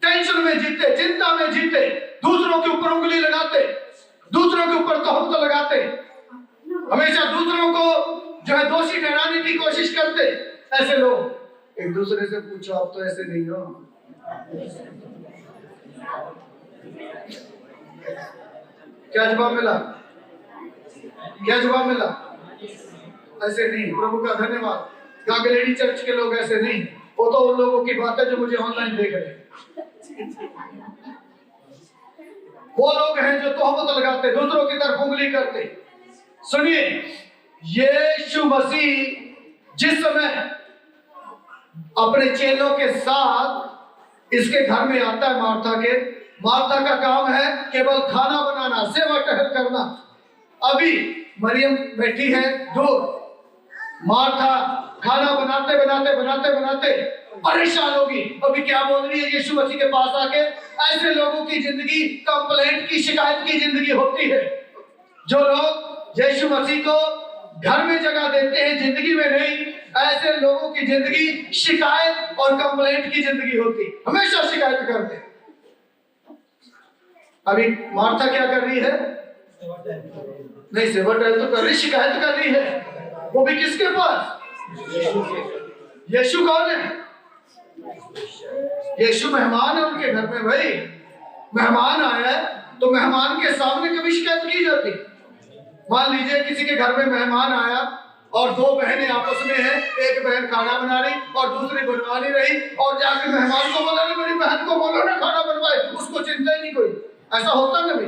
[SPEAKER 1] टेंशन में जीते, चिंता में जीते, दूसरों के ऊपर उंगली लगाते, दूसरों के ऊपर तोहमत लगाते, हमेशा दूसरों को जो है दोषी ठहराने की कोशिश करते। ऐसे लोग एक दूसरे से पूछो, आप तो ऐसे नहीं हो? क्या जवाब मिला? क्या जवाब मिला? ऐसे नहीं। प्रभु का धन्यवाद। गागलेडी चर्च के लोग ऐसे नहीं, वो तो उन लोगों की बात है जो मुझे ऑनलाइन देख रहे हैं। वो लोग हैं जो तोहमत लगाते, दूसरों की तरफ उंगली करते। सुनिए, यीशु मसीह जिस समय अपने चेलों के साथ इसके घर में आता है, मार्था का काम है केवल खाना बनाना, सेवा टहल करना। अभी मरियम बैठी है दूर, मार्था खाना बनाते बनाते बनाते बनाते परेशान होगी। अभी क्या बोल रही है यीशु मसीह के पास आके? ऐसे लोगों की जिंदगी कंप्लेंट की, शिकायत की जिंदगी होती है। जो लोग यीशु मसीह को घर में जगह देते हैं, जिंदगी में नहीं, ऐसे लोगों की जिंदगी शिकायत और कंप्लेंट की जिंदगी होती, हमेशा शिकायत करते हैं। अभी मार्था क्या कर रही है? नहीं, सेवा टहल तो कर रही, शिकायत कर रही है। वो भी किसके पास? यीशु कौन है? यीशु मेहमान है उनके घर में। भाई, मेहमान आया है तो मेहमान के सामने कभी शिकायत की जाती? मान लीजिए किसी के घर में मेहमान आया और दो बहनें आपस में हैं, एक बहन खाना बना रही और दूसरी बनवा नहीं रही, और जाके मेहमान को बोला, मेरी बहन को बोलो ना खाना बनवाए, उसको चिंता ही नहीं कोई। ऐसा होता कभी?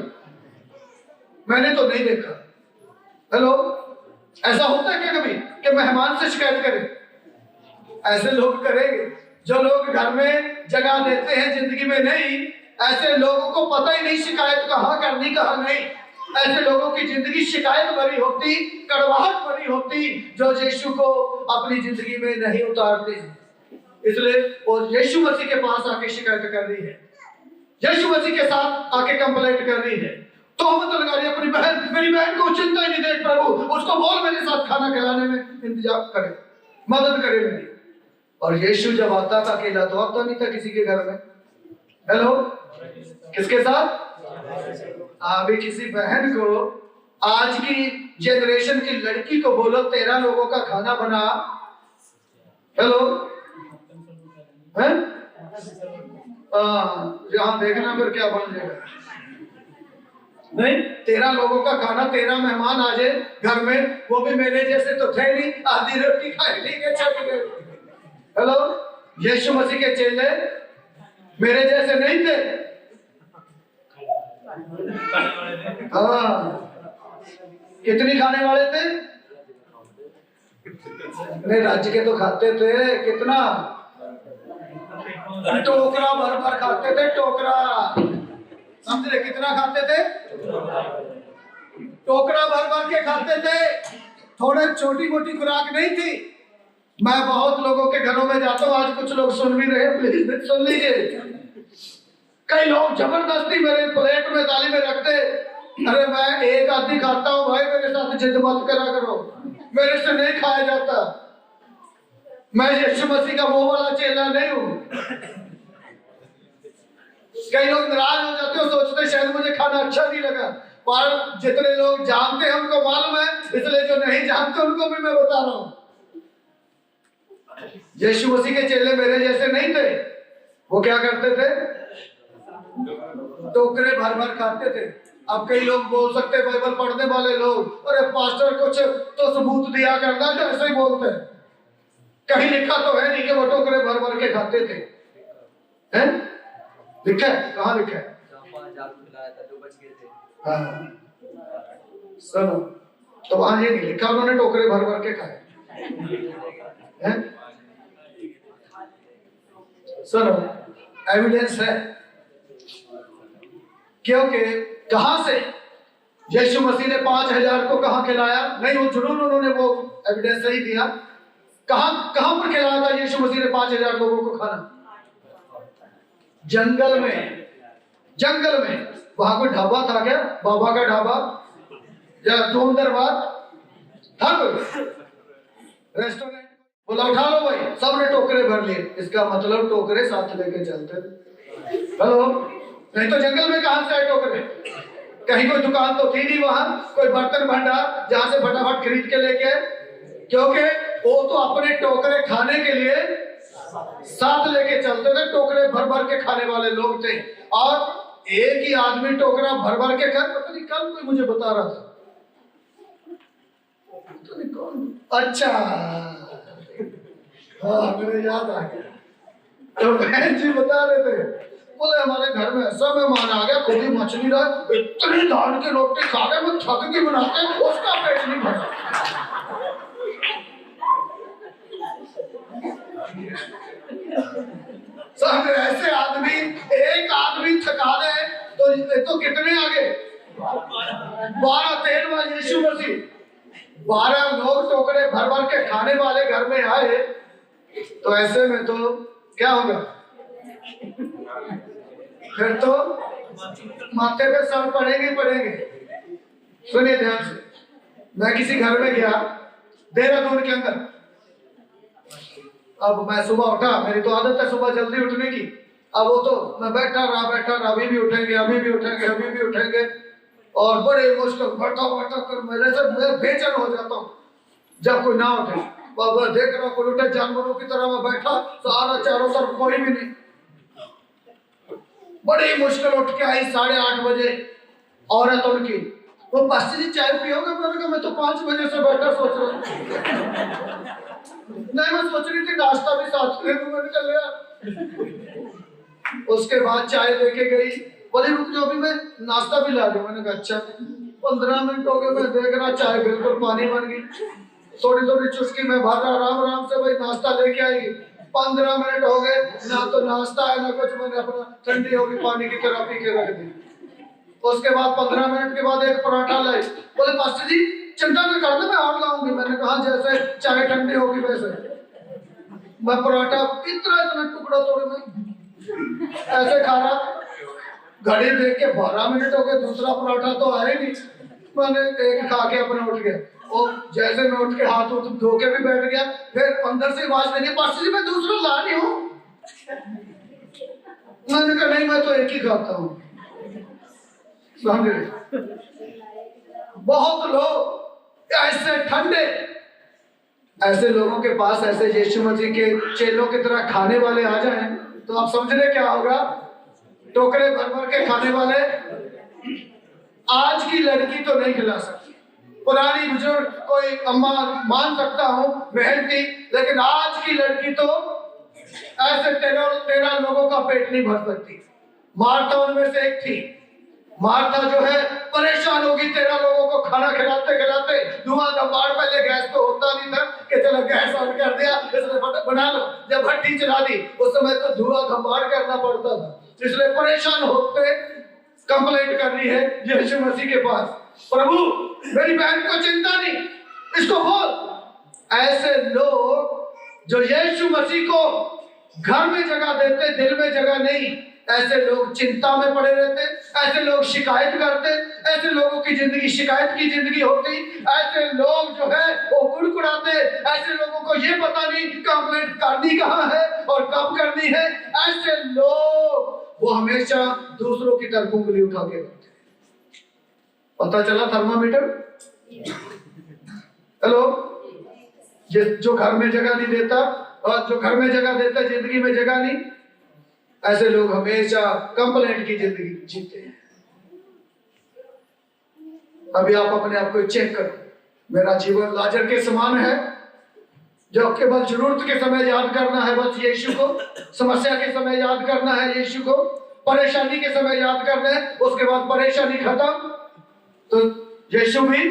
[SPEAKER 1] मैंने तो नहीं देखा। हेलो, ऐसा होता है क्या कभी कि मेहमान से शिकायत करें? ऐसे लोग करेंगे जो लोग घर में जगह देते हैं, जिंदगी में नहीं। ऐसे लोगों को पता ही नहीं शिकायत कहाँ करनी कहाँ नहीं। ऐसे लोगों की जिंदगी शिकायत भरी होती, कड़वाहट भरी होती, जो यीशु को अपनी जिंदगी में नहीं उतारते। इसलिए वो यीशु मसीह के पास आके शिकायत कर रही है, यीशु मसीह के साथ आके कंप्लेंट कर रही है, तोहमत लगा रही है अपनी बहन, मेरी बहन को चिंता ही नहीं देख प्रभु, उसको बोल मेरे साथ खाना खिलाने में इंतजाम करे, मदद करे मेरी। और यीशु जब आता था अकेला तो आता नहीं था किसी के घर में। हेलो, किसके साथ? अभी किसी बहन को, आज की जनरेशन की लड़की को बोलो 13 लोगों का खाना बना, हेलो है, यहाँ देखना फिर क्या बन जाएगा। नहीं, 13 लोगों का खाना, 13 मेहमान आ जाए घर में, वो भी मेरे जैसे तो थे नहीं, आधी रोटी खाए, ठीक है, छट गए। हेलो, यीशु मसीह के चेले मेरे जैसे नहीं थे। हाँ, कितनी खाने वाले थे? नहीं, राज्य के तो खाते थे, कितना? टोकरा भर भर खाते थे, टोकरा, समझ रहे? कितना खाते थे? टोकरा भर भर के खाते थे, थोड़े छोटी मोटी खुराक नहीं थी। मैं बहुत लोगों के घरों में जाता हूँ, आज कुछ लोग सुन भी रहे, प्लीज सुन लीजिए। कई लोग जबरदस्ती मेरे प्लेट में थाली में रखते, अरे मैं एक आधी खाता हूँ भाई, मेरे साथ जिद मत करा करो, मेरे से नहीं खाया जाता, मैं यीशु मसीह का वो वाला चेला नहीं हूँ। कई लोग नाराज हो जाते हो, सोचते शायद मुझे खाना अच्छा नहीं लगा, पर जितने लोग जानते हैं उनको मालूम है, इसलिए जो नहीं जानते उनको भी मैं बता रहा हूँ। यीशु मसीह के चेले मेरे जैसे नहीं थे। वो क्या करते थे? टोकरे भर भर खाते थे। अब कई लोग बोल सकते, बाइबल पढ़ने वाले लोग, अरे पास्टर कुछ तो सबूत दिया करना, जो ऐसे ही बोलते हैं, कहीं लिखा तो है नहीं कि वो टोकरे भर भर के खाते थे, हैं? लिखा है? कहाँ लिखा है? हाँ, सुनो, तो वहां ये नहीं लिखा उन्होंने टोकरे भर भर के खाए, हैं? सुनो, एविडेंस है, क्योंकि कहां से यीशु मसीह ने 5000 को कहां खिलाया? नहीं, वो जुनून उन्होंने वो एविडेंस नहीं दिया। कहां पर खिलाया था यीशु मसीह ने 5000 लोगों को खाना? जंगल में, जंगल में। वहां कोई ढाबा था क्या? बाबा का ढाबा या टोन दरबार था कोई? रेस्टोरेंट? बोला उठा लो भाई, सबने टोकरे भर लिए, इसका मतलब टोकरे साथ लेके चलते थे। हेलो, नहीं तो जंगल में कहां से आए टोकरे? कहीं कोई दुकान तो थी नहीं वहां, कोई बर्तन भंडार जहां से फटाफट खरीद के लेके, क्योंकि वो तो अपने टोकरे खाने के लिए साथ लेके चलते थे, टोकरे भर भर के खाने वाले लोग थे। और एक ही आदमी टोकरा भर भर के खा, पता नहीं कल कोई मुझे बता रहा था, पता नहीं कौन, अच्छा हाँ मुझे याद आ गया, तो बहन जी बता रहे थे, बोले हमारे घर में ऐसा मेहमान आ गया, खुद ही मछली रहा, इतनी धान की रोटी खा के मैं थक के बनाते, उसका पेट नहीं भरा। सब ऐसे आदमी, एक आदमी थका दे तो कितने आगे? 12-13 यीशु मसीह, 12 लोग टोकरे भर भर के खाने वाले घर में आए, तो ऐसे में तो क्या होगा? फिर तो माथे पे सर पड़ेंगे पड़ेंगे। सुनिए ध्यान से, मैं किसी घर में गया देहरादून के अंदर। अब मैं सुबह उठा, मेरी तो आदत है सुबह जल्दी उठने की। अब वो तो मैं बैठा रहा, अभी भी उठेंगे, अभी भी उठेंगे, अभी भी उठेंगे, और बड़े मुश्किल बैठा कर मेरे से मैं बेचैन हो जाता हूँ जब कोई ना उठे। बाबा देख रहा कोई उठे, जानवरों की तरह मैं बैठा, सारा चारों तरफ कोई भी नहीं। बड़ी मुश्किल उठ के आई 8:30 बजे औरत उनकी, वो पास्टर जी चाय पियोगे? मैंने कहा मैं तो 5 बजे से बैठा सोच रहा हूँ। नहीं, मैं सोच रही थी नाश्ता भी साथ में मैंने कहा लिया। उसके बाद चाय लेके गई, बोली रुक जाओ अभी मैं नाश्ता भी ला दूं। मैंने कहा अच्छा। 15 मिनट हो गए, मैं देख रहा चाय बिल्कुल पानी बन गई, थोड़ी थोड़ी चुस्की में भर रहा, आराम आराम से भाई नाश्ता लेके आएगी। 15 मिनट हो गए, ना तो नाश्ता है ना कुछ, मैंने अपना ठंडी होगी पानी की तरह पी के रख दी। उसके बाद 15 मिनट के बाद एक पराठा लाए। बोले पास्टर जी चिंता न कर दो, मैं और लाऊंगी। मैंने कहा जैसे चाय ठंडी होगी वैसे। मैं पराठा इतना इतना टुकड़ा तोड़े में ऐसे खा रहा, घड़ी देख के 12 मिनट हो गए, दूसरा पराठा तो आया नहीं। मैंने एक खा के अपने उठ गया, और जैसे मैं उठ के हाथ धो के भी बैठ गया, फिर अंदर से आवाज लगी पास्टर जी मैं दूसरा ला नहीं हूँ। मैंने कहा नहीं मैं तो एक ही खाता हूँ। बहुत लोग ऐसे ठंडे, ऐसे लोगों के पास ऐसे यीशु मसीह के चेलों की तरह खाने वाले आ जाएं तो आप समझ रहे क्या होगा? टोकरे भर भर के खाने वाले। आज की लड़की तो नहीं खिला सकती, पुरानी बुजुर्ग कोई अम्मा मान सकता हूँ बहन थी, लेकिन आज की लड़की तो ऐसे 13 लोगों का पेट नहीं भर सकती। मार्था उनमें से एक थी। मार्था जो है परेशान होगी 13 लोगों को खाना खिलाते खिलाते। धुआं धमाड़, पहले गैस तो होता नहीं था कि चलो गैस ऑन कर दिया इसलिए बना लो, जब भट्टी चला दी उस समय तो धुआं धमाड़ करना पड़ता था। इसलिए परेशान होते कंप्लेंट कर रही है यीशु मसीह के पास, प्रभु मेरी बहन को चिंता नहीं, इसको बोल। ऐसे लोग जो यीशु मसीह को घर में जगह देते, दिल में जगह नहीं, ऐसे लोग चिंता में पड़े रहते, ऐसे लोग शिकायत करते, ऐसे लोगों की जिंदगी शिकायत की जिंदगी होती, ऐसे लोग जो है वो कुड़कुड़ाते, ऐसे लोगों को ये पता नहीं कंप्लेंट करनी कहाँ है और कब करनी है। ऐसे लोग वो हमेशा दूसरों की तरफ उंगली उठा के रखते। पता चला थर्मामीटर? हेलो, जो घर में जगह नहीं देता और जो घर में जगह देता जिंदगी में जगह नहीं, ऐसे लोग हमेशा कंप्लेंट की जिंदगी जीते हैं। अभी आप अपने आप को चेक करो, मेरा जीवन लाजर के समान है जो केवल जरूरत के समय याद करना है बस यीशु को, समस्या के समय याद करना है यीशु को, परेशानी के समय याद करना है, उसके बाद परेशानी खत्म तो यीशु भी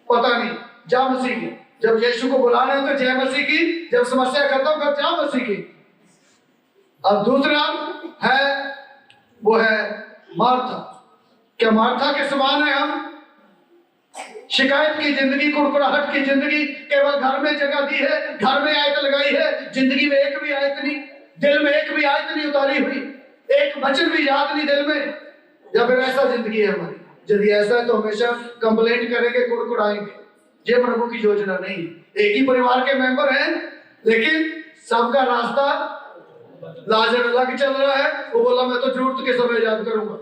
[SPEAKER 1] पता नहीं, जा मसीह की। जब यीशु को बुलाना है तो जय मसीह की, जब समस्या खत्म कर जा मसीह की। अब दूसरा है वो है मार्था। क्या मार्था के समान है हम? शिकायत की जिंदगी, कुड़कुड़ाहट की जिंदगी, केवल घर में जगह दी है, घर में आयत लगाई है, जिंदगी में एक भी आयत नहीं, दिल में एक भी आयत नहीं उतारी हुई, एक वचन भी याद नहीं दिल में, या फिर ऐसा जिंदगी है हमारी? यदि ऐसा है तो हमेशा कंप्लेंट करेंगे, कुड़कुड़ाएंगे। ये प्रभु की योजना नहीं। एक ही परिवार के मेंबर हैं लेकिन सबका रास्ता लाजर अलग चल रहा है। वो बोला मैं तो जरूरत के समय याद करूंगा,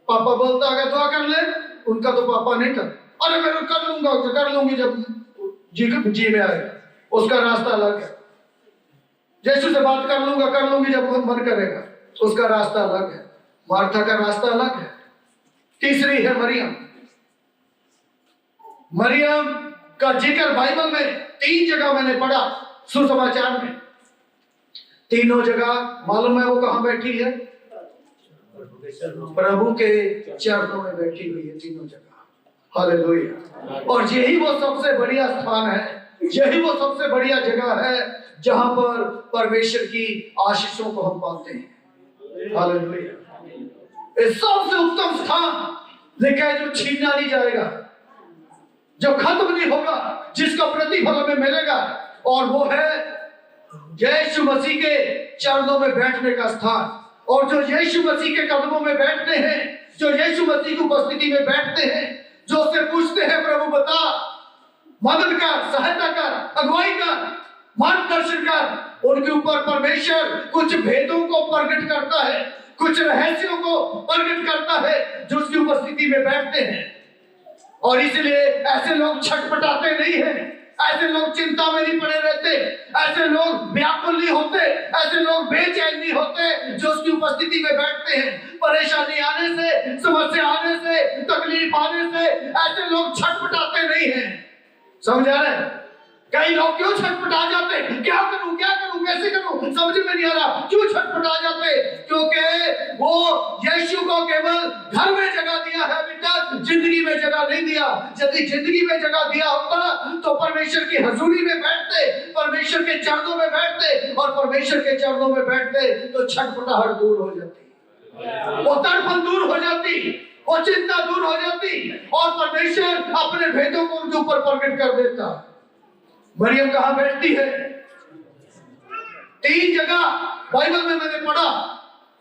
[SPEAKER 1] पापा बोलता अगर दुआ कर ले, उनका तो पापा नहीं था, अरे मैं कर लूंगा, कर लूंगी जब जी में आएगा, उसका रास्ता अलग है। यीशु से बात कर लूंगी जब मन करेगा, उसका रास्ता अलग है। मार्था का रास्ता अलग है। तीसरी है मरियम। मरियम का जिक्र बाइबल में 3 जगह मैंने पढ़ा, सुसमाचार में। तीनों जगह मालूम है वो कहां बैठी है? प्रभु के चरणों में बैठी हुई है, तीनों जगह। हालेलुया। और यही वो सबसे बढ़िया स्थान है, यही वो सबसे बढ़िया जगह है जहां पर परमेश्वर की आशीषों को हम पाते हैं। हालेलुया। इस सबसे उत्तम स्थान लिखा है जो छीना नहीं जाएगा, जो खत्म नहीं होगा, जिसका प्रतिफल हमें मिलेगा, और वो है यीशु मसीह के चरणों में बैठने का स्थान। और जो यीशु मसीह के कदमों में बैठते हैं, जो यीशु मसीह की उपस्थिति में बैठते हैं, जो उससे पूछते हैं प्रभु बता, मदद कर, सहायता कर, अगुवाई कर, मार्गदर्शन कर, उनके ऊपर परमेश्वर कुछ भेदों को प्रकट करता है, कुछ रहस्यों को प्रकट करता है जो उसकी उपस्थिति में बैठते हैं। और इसलिए ऐसे लोग छटपटाते नहीं हैं, ऐसे लोग चिंता में नहीं पड़े रहते, ऐसे लोग व्याकुल नहीं होते, ऐसे लोग बेचैन नहीं होते जो उसकी उपस्थिति में बैठते हैं। परेशानी आने से, समस्या आने से, तकलीफ आने से ऐसे लोग छटपटाते नहीं हैं। समझ आ रहे हैं? कई लोग क्यों छटपटा जाते? क्या करूं, कैसे करूं, समझ में नहीं आ रहा। क्यों छटपटा जाते? क्योंकि वो यीशु को केवल घर में जगह दिया है, बेटा जिंदगी में जगह नहीं दिया। यदि जिंदगी में जगह दिया होता तो परमेश्वर की हजूरी में बैठते, परमेश्वर के चरणों में बैठते, और परमेश्वर के चरणों में बैठते तो छटपटाहट दूर हो जाती। वो तड़पन दूर हो जाती, वो चिंता दूर हो जाती और परमेश्वर अपने भेदों को उनके ऊपर प्रकट कर देता। मरियम कहां बैठती है? 3 जगह बाइबल में मैंने पढ़ा,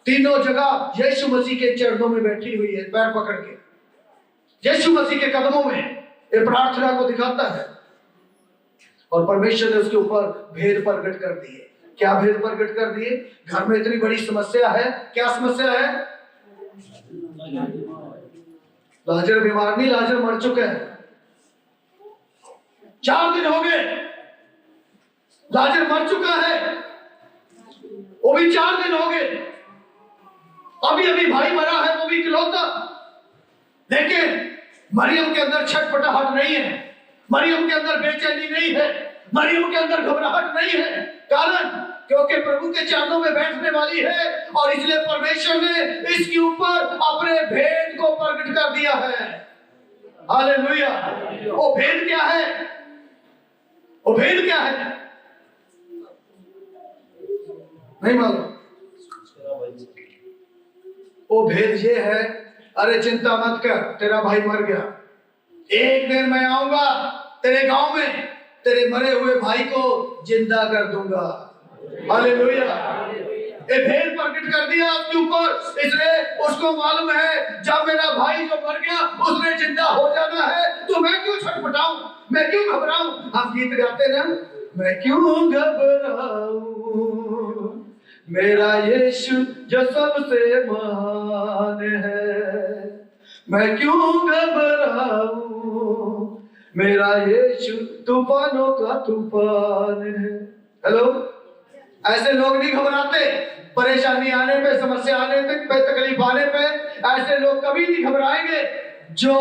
[SPEAKER 1] तीनों जगह यीशु मसीह के चरणों में बैठी हुई है, पैर पकड़ के यीशु मसीह के कदमों में। ये प्रार्थना को दिखाता है और परमेश्वर ने उसके ऊपर भेद प्रकट कर दिए। क्या भेद प्रकट कर दिए? घर में इतनी बड़ी समस्या है। क्या समस्या है? लाजर बीमार नहीं, लाजर मर चुके हैं। 4 दिन हो गए, लाजर मर चुका है, वो भी 4 दिन हो गए। अभी अभी भाई मरा है, वो भी इकलौता। लेकिन मरियम के अंदर छटपटाहट नहीं है, मरियम के अंदर बेचैनी नहीं है, मरियम के अंदर घबराहट नहीं है। कारण क्योंकि प्रभु के चरणों में बैठने वाली है और इसलिए परमेश्वर ने इसके ऊपर अपने भेद को प्रकट कर दिया है। हालेलुया। वो भेद क्या है? वो भेद क्या है? नहीं मालूम। वो भेद ये है, अरे चिंता मत कर, तेरा भाई मर गया, एक दिन मैं आऊंगा तेरे गांव में, तेरे मरे हुए भाई को जिंदा कर दूंगा। हालेलुया। ये भेद प्रकट कर दिया उसके ऊपर, इसलिए उसको मालूम है जब मेरा भाई जो मर गया उसने जिंदा हो जाना है, तो मैं क्यों छटपटाऊं, मैं क्यों घबराऊं। हम गीत गाते ना, मैं क्यों घबराऊं, मेरा यीशु जो सबसे महान है। मैं क्यों घबराऊं, मेरा यीशु तूफानों का तूफान है। हेलो, ऐसे लोग नहीं घबराते। परेशानी आने पे, समस्या आने पे, तकलीफ आने पे ऐसे लोग कभी नहीं घबराएंगे जो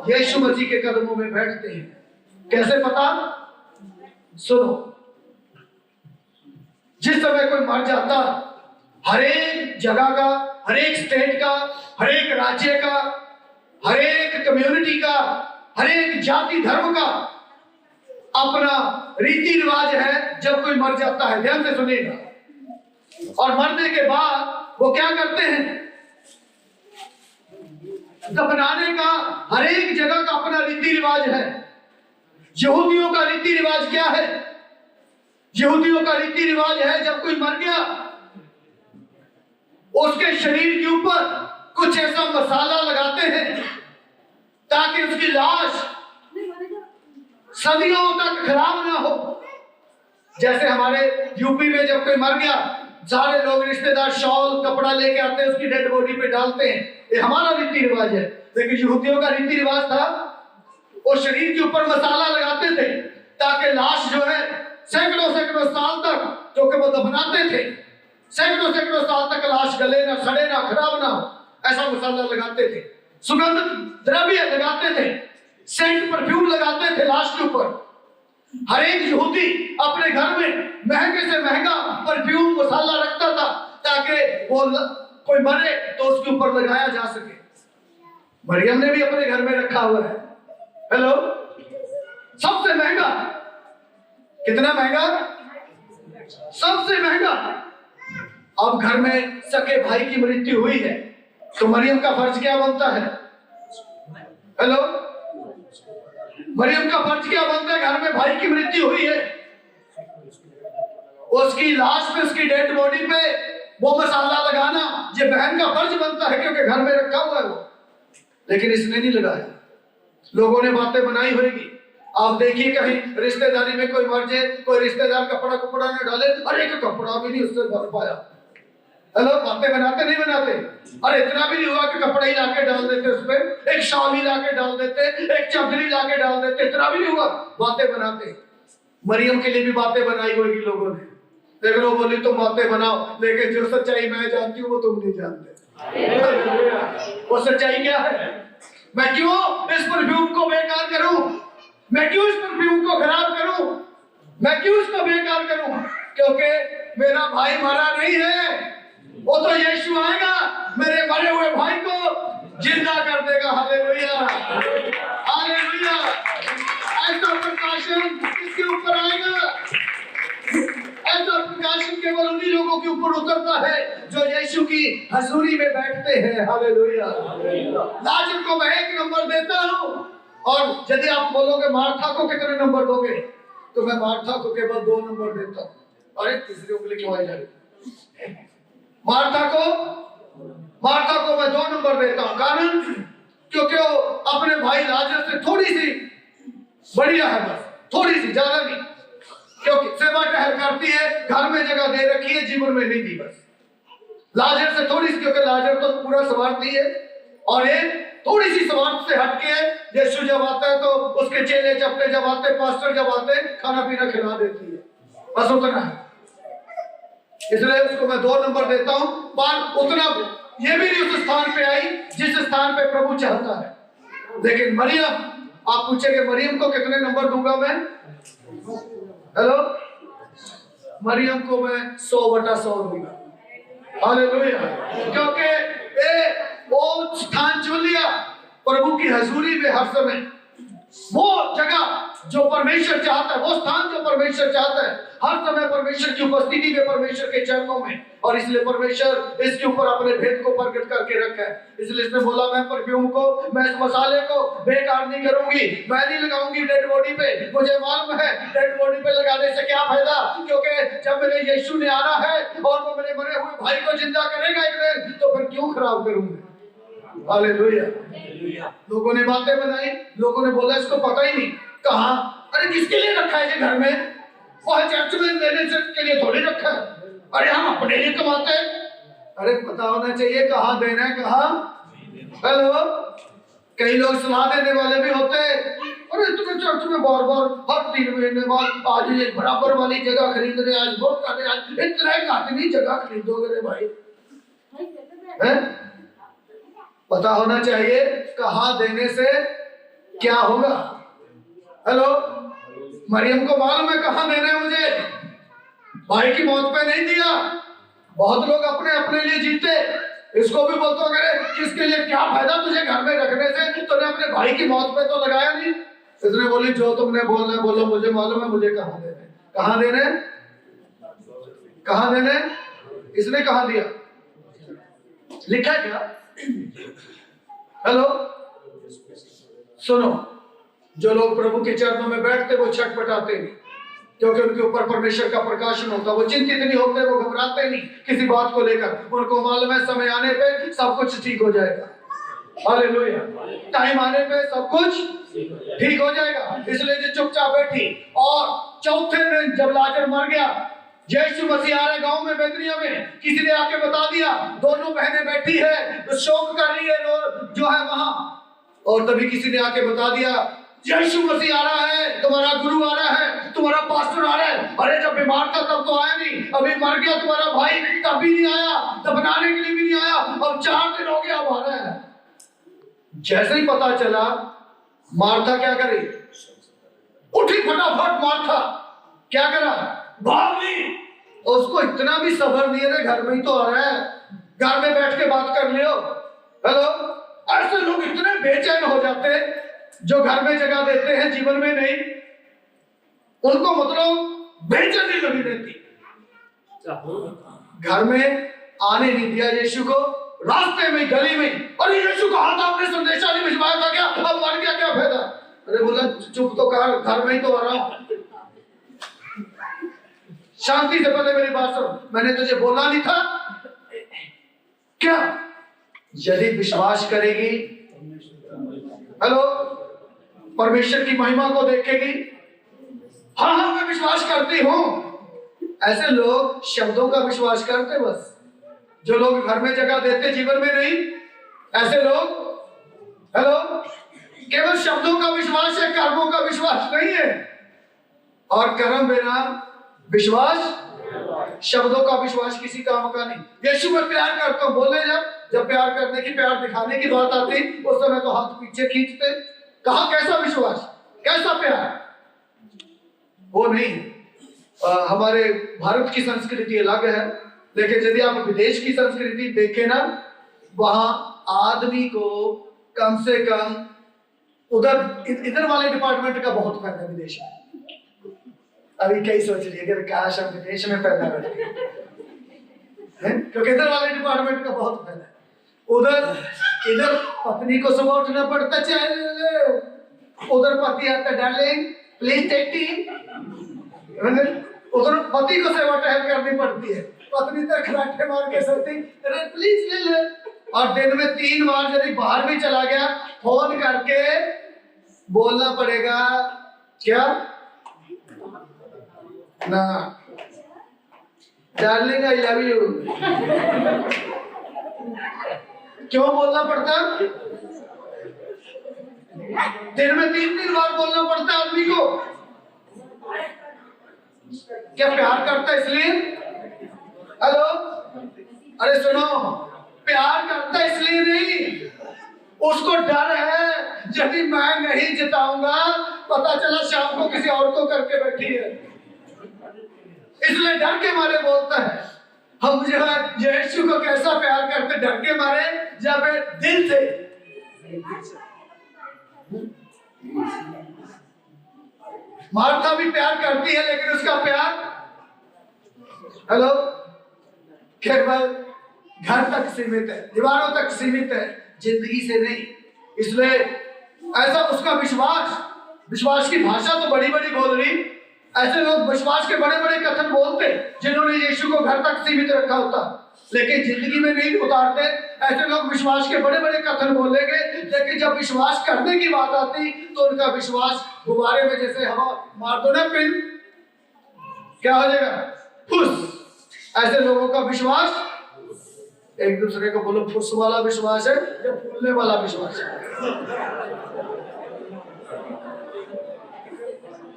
[SPEAKER 1] यीशु मसीह के कदमों में बैठते हैं। कैसे पता? सुनो, जिस समय कोई मर जाता, हर एक जगह का, हर एक स्टेट का, हर एक राज्य का, हर एक कम्युनिटी का, हर एक जाति धर्म का अपना रीति रिवाज है। जब कोई मर जाता है, ध्यान से सुनिएगा, और मरने के बाद वो क्या करते हैं? दफनाने का हर एक जगह का अपना रीति रिवाज है। यहूदियों का रीति रिवाज क्या है? यहूदियों का रीति रिवाज है, जब कोई मर गया उसके शरीर के ऊपर कुछ ऐसा मसाला लगाते हैं ताकि उसकी लाश सदियों तक खराब ना हो। जैसे हमारे यूपी में जब कोई मर गया, सारे लोग रिश्तेदार शॉल कपड़ा लेके आते हैं, उसकी डेड बॉडी पे डालते हैं। ये हमारा रीति रिवाज है। लेकिन यहूदियों का रीति रिवाज था, वो शरीर के ऊपर मसाला लगाते थे ताकि लाश जो है सैकड़ों सैकड़ों साल तक, जो कि वो दफनाते थे, सैकड़ों सैकड़ों साल तक लाश गले ना, सड़े ना, खराब ना हो, ऐसा मसाला लगाते थे। सुगंध द्रव्य लगाते थे, सेंट परफ्यूम लगाते थे लाश के ऊपर। हर एक यहूदी अपने घर में महंगे से महंगा परफ्यूम मसाला रखता था ताकि वो कोई मरे तो उसके ऊपर लगाया जा सके। मरियम ने भी अपने घर में रखा हुआ है। हेलो, सबसे महंगा। कितना महंगा? सबसे महंगा। अब घर में सके भाई की मृत्यु हुई है तो मरियम का फर्ज क्या बनता है? हेलो, मरियम का फर्ज क्या बनता है? घर में भाई की मृत्यु हुई है, उसकी लाश पे, उसकी डेड बॉडी पे वो मसाला लगाना, ये बहन का फर्ज बनता है क्योंकि घर में रखा हुआ है वो। लेकिन इसने नहीं लगाया। लोगों ने बातें बनाई होगी। आप देखिए कहीं रिश्तेदारी में कोई मर जाए, कोई रिश्तेदार कपड़ा कपड़ा न डाले, अरे एक कपड़ा भी नहीं उससे भर पाया। हेलो, बातें बनाते नहीं बनाते? अरे इतना भी नहीं हुआ कि कपड़ा ही लाके डाल देते, उस पर एक शॉल ही लाके डाल देते, एक चद्दरी लाके डाल देते, इतना भी नहीं हुआ, बातें बनाते। मरियम के लिए भी बातें बनाई होगी लोगों ने, लेकिन वो बोली तुम बातें बनाओ, लेकिन जो सच्चाई मैं जानती हूँ वो तुम नहीं जानते। वो सच्चाई क्या है? मैं क्यों इस परफ्यूम को बेकार करूं? मैं क्यों इस परफ्यूम को खराब करूं? मैं क्यों इसको बेकार करूं? क्योंकि मेरा भाई मरा नहीं है, वो तो यीशु आएगा, मेरे मरे हुए भाई को जिंदा कर देगा। Hallelujah, hallelujah. ऐसा प्रकाशन किसके ऊपर आएगा? ऐसा प्रकाशन केवल उन्हीं लोगों के ऊपर उतरता है जो यीशु की हजूरी में बैठते हैं। हालेलुया। लाजर को मैं 1 नंबर देता हूं, और यदि आप बोलोगे मार्था को कितने नंबर दोगे, तो मैं मार्था को केवल 2 नंबर देता हूं। अरे तीसरी उंगली क्यों आई जा रही? मार्था को मैं 2 नंबर देता हूं। कारण क्योंकि वो अपने भाई लाजर से थोड़ी सी बढ़िया है, बस थोड़ी सी, ज्यादा नहीं। क्योंकि सेवा टहल करती है, घर में जगह दे रखी है, जीवन में नहीं दी बस। लाजर से थोड़ी सी, क्योंकि लाजर तो पूरा स्वार्थी है और ये थोड़ी सी स्वार्थ से हटके है। यीशु जब आता है तो उसके चेले चपटे जब आते, पास्टर जब आते, खाना पीना खिला देती है, बस उतना है। इसलिए उसको मैं 2 नंबर देता हूं। पर उतना ये भी नहीं उस स्थान पे आई जिस स्थान पे प्रभु चाहता है। लेकिन मरियम, आप पूछेंगे मरियम को कितने नंबर दूंगा मैं? हेलो, मरियम को मैं 100/100 दूंगा। हालेलुया। क्योंकि वो स्थान चुन लिया प्रभु की हजूरी में हर समय, वो जगह जो परमेश्वर चाहता है, वो स्थान जो परमेश्वर चाहता है, हर समय परमेश्वर की उपस्थिति में, परमेश्वर के चरणों में। और इसलिए परमेश्वर इसके ऊपर अपने भेद को प्रकट करके रखा है। इसलिए इसने बोला मैं परफ्यूम को, मैं इस मसाले को बेकार नहीं करूंगी, मैं नहीं लगाऊंगी डेड बॉडी पे। मुझे मालूम है डेड बॉडी पे लगाने से क्या फायदा, क्योंकि जब मेरे यीशु ने आना है और वो मेरे मरे हुए भाई को जिंदा करेगा एक दिन, तो फिर क्यों खराब करूंगा। हालेलुया। लोगों ने बातें बनाई, लोगों ने बोला इसको पता ही नहीं। कहा अरे किसके लिए रखा है ये घर में? वो चर्च में देने के लिए थोड़ी रखा है। अरे हम अपने लिए कमाते हैं। अरे पता होना चाहिए कहाँ देना है, कहाँ। हेलो, कई लोग सलाह देने वाले भी होते हैं, अरे तुम्हें चर्च में बार बार हर 3 महीने बाद आज ये बराबर वाली जगह खरीद रहे, आज बहुत सारे, आज इतना काटनी जगह खरीदोगे रे भाई, है? पता होना चाहिए कहाँ देने से क्या होगा। हेलो, मरियम को मालूम है कहाँ देना है मुझे। भाई की मौत पे नहीं दिया। बहुत लोग अपने अपने लिए जीते। इसको भी बोलते अगर किसके लिए क्या फायदा तुझे घर में रखने से, तूने अपने भाई की मौत पे तो लगाया नहीं। इसने बोली जो तुमने बोलना है बोलो, मुझे मालूम है मुझे कहाँ देने, कहाँ देने, कहाँ देने। इसने कहाँ दिया, लिखा है क्या? हेलो सुनो, जो लोग प्रभु के चरणों में बैठते वो छटपटाते नहीं, क्योंकि उनके ऊपर परमेश्वर का प्रकाशन होता। वो चिंतित नहीं होते, वो घबराते नहीं किसी बात को लेकर। उनको मालूम है समय आने पे सब कुछ ठीक हो जाएगा। हालेलुया। टाइम आने पे सब कुछ ठीक हो जाएगा। इसलिए जो चुपचाप बैठी, और चौथे दिन जब लाजर मर गया, यीशु मसीह आ रहे गांव में, बेतनिया में, किसी ने आके बता दिया, दोनों बहनें बैठी है तो शोक कर रही है जो है वहां, और तभी किसी ने आके बता दिया यीशु मसीह आ रहा है, तुम्हारा गुरु आ रहा है, तुम्हारा पास्टर आ रहा है। अरे जब बीमार था तब तो आया नहीं, अभी मर गया तुम्हारा भाई तब भी नहीं आया, दफनाने के लिए भी नहीं आया, अब 4 दिन हो गया अब आ रहा है। जैसे ही पता चला, मार्था क्या करी, उठी फटाफट। मार्था क्या करा, भाग ली। उसको इतना भी सब्र नहीं है, घर में ही तो आ रहा है, घर में बैठ के बात कर लियो। हेलो, ऐसे लोग इतने बेचैन हो जाते हैं जो घर में जगह देते हैं, जीवन में नहीं। उनको मतलब बेचैनी लगी रहती। घर में आने नहीं दिया यीशु को, रास्ते में गली में, और यीशु को हाथ आपने संदेशा नहीं भिजवाया था क्या, अब मर गया क्या फायदा। अरे बोला चुप तो कर, घर में ही तो आ रहा हूं, शांति से पहले मेरी बात सुन। मैंने तुझे बोला नहीं था क्या? यदि विश्वास करेगी, हेलो, परमेश्वर की महिमा को देखेगी। हाँ हाँ मैं विश्वास करती हूं। ऐसे लोग शब्दों का विश्वास करते बस, जो लोग घर में जगह देते जीवन में नहीं। ऐसे लोग, हेलो, केवल शब्दों का विश्वास है, कर्मों का विश्वास नहीं है। और कर्म बिना विश्वास, शब्दों का विश्वास किसी काम का नहीं। यीशु में प्यार करता हूं, बोले जब प्यार करने की, प्यार दिखाने की बात आती, उस समय तो हाथ पीछे खींचते। कहा कैसा विश्वास, कैसा प्यार, वो नहीं। हमारे भारत की संस्कृति अलग है, लेकिन यदि आप विदेश की संस्कृति देखें ना, वहां आदमी को कम से कम उधर इधर वाले डिपार्टमेंट का बहुत फायदा विदेश में। अभी कई सोच रही है कि काश हम विदेश में पैदा करते क्योंकि इधर वाले डिपार्टमेंट का बहुत फायदा है। उधर इधर पत्नी को सुबह उठना पड़ता, चाहे उधर पति आता, डार्लिंग प्लीज टेक टी, उधर पति को सेवा टहल करनी पड़ती है, पत्नी तो खराटे मार के सोती अरे प्लीज ले ले। और दिन में 3 बार यदि बाहर भी चला गया फोन करके बोलना पड़ेगा क्या ना, डार्लिंग आई लव यू। क्यों बोलना पड़ता? दिन में 3 बार बोलना पड़ता है आदमी को। क्या प्यार करता है इसलिए? हेलो, अरे सुनो, प्यार करता है इसलिए नहीं, उसको डर है यदि मैं नहीं जिताऊंगा पता चला शाम को किसी और को करके बैठी है, इसलिए डर के मारे बोलता है। हम जो है यीशु को कैसा प्यार करते, डर के मारे या फिर दिल से? मार्था भी प्यार करती है लेकिन उसका प्यार हेलो केवल घर तक सीमित है, दीवारों तक सीमित है, जिंदगी से नहीं। इसलिए ऐसा उसका विश्वास की भाषा तो बड़ी बड़ी बोल रही। ऐसे लोग विश्वास के बड़े बड़े कथन बोलते जिन्होंने यीशु को घर तक सीमित रखा होता लेकिन जिंदगी में नहीं उतारते। ऐसे लोग विश्वास के बड़े बड़े कथन बोलेंगे लेकिन जब विश्वास करने की बात आती तो उनका विश्वास गुब्बारे में जैसे हवा मार दो ना पिन, क्या हो जाएगा? फुस। ऐसे लोगों का विश्वास, एक दूसरे को बोलो, फुस वाला विश्वास है या फूलने वाला विश्वास है?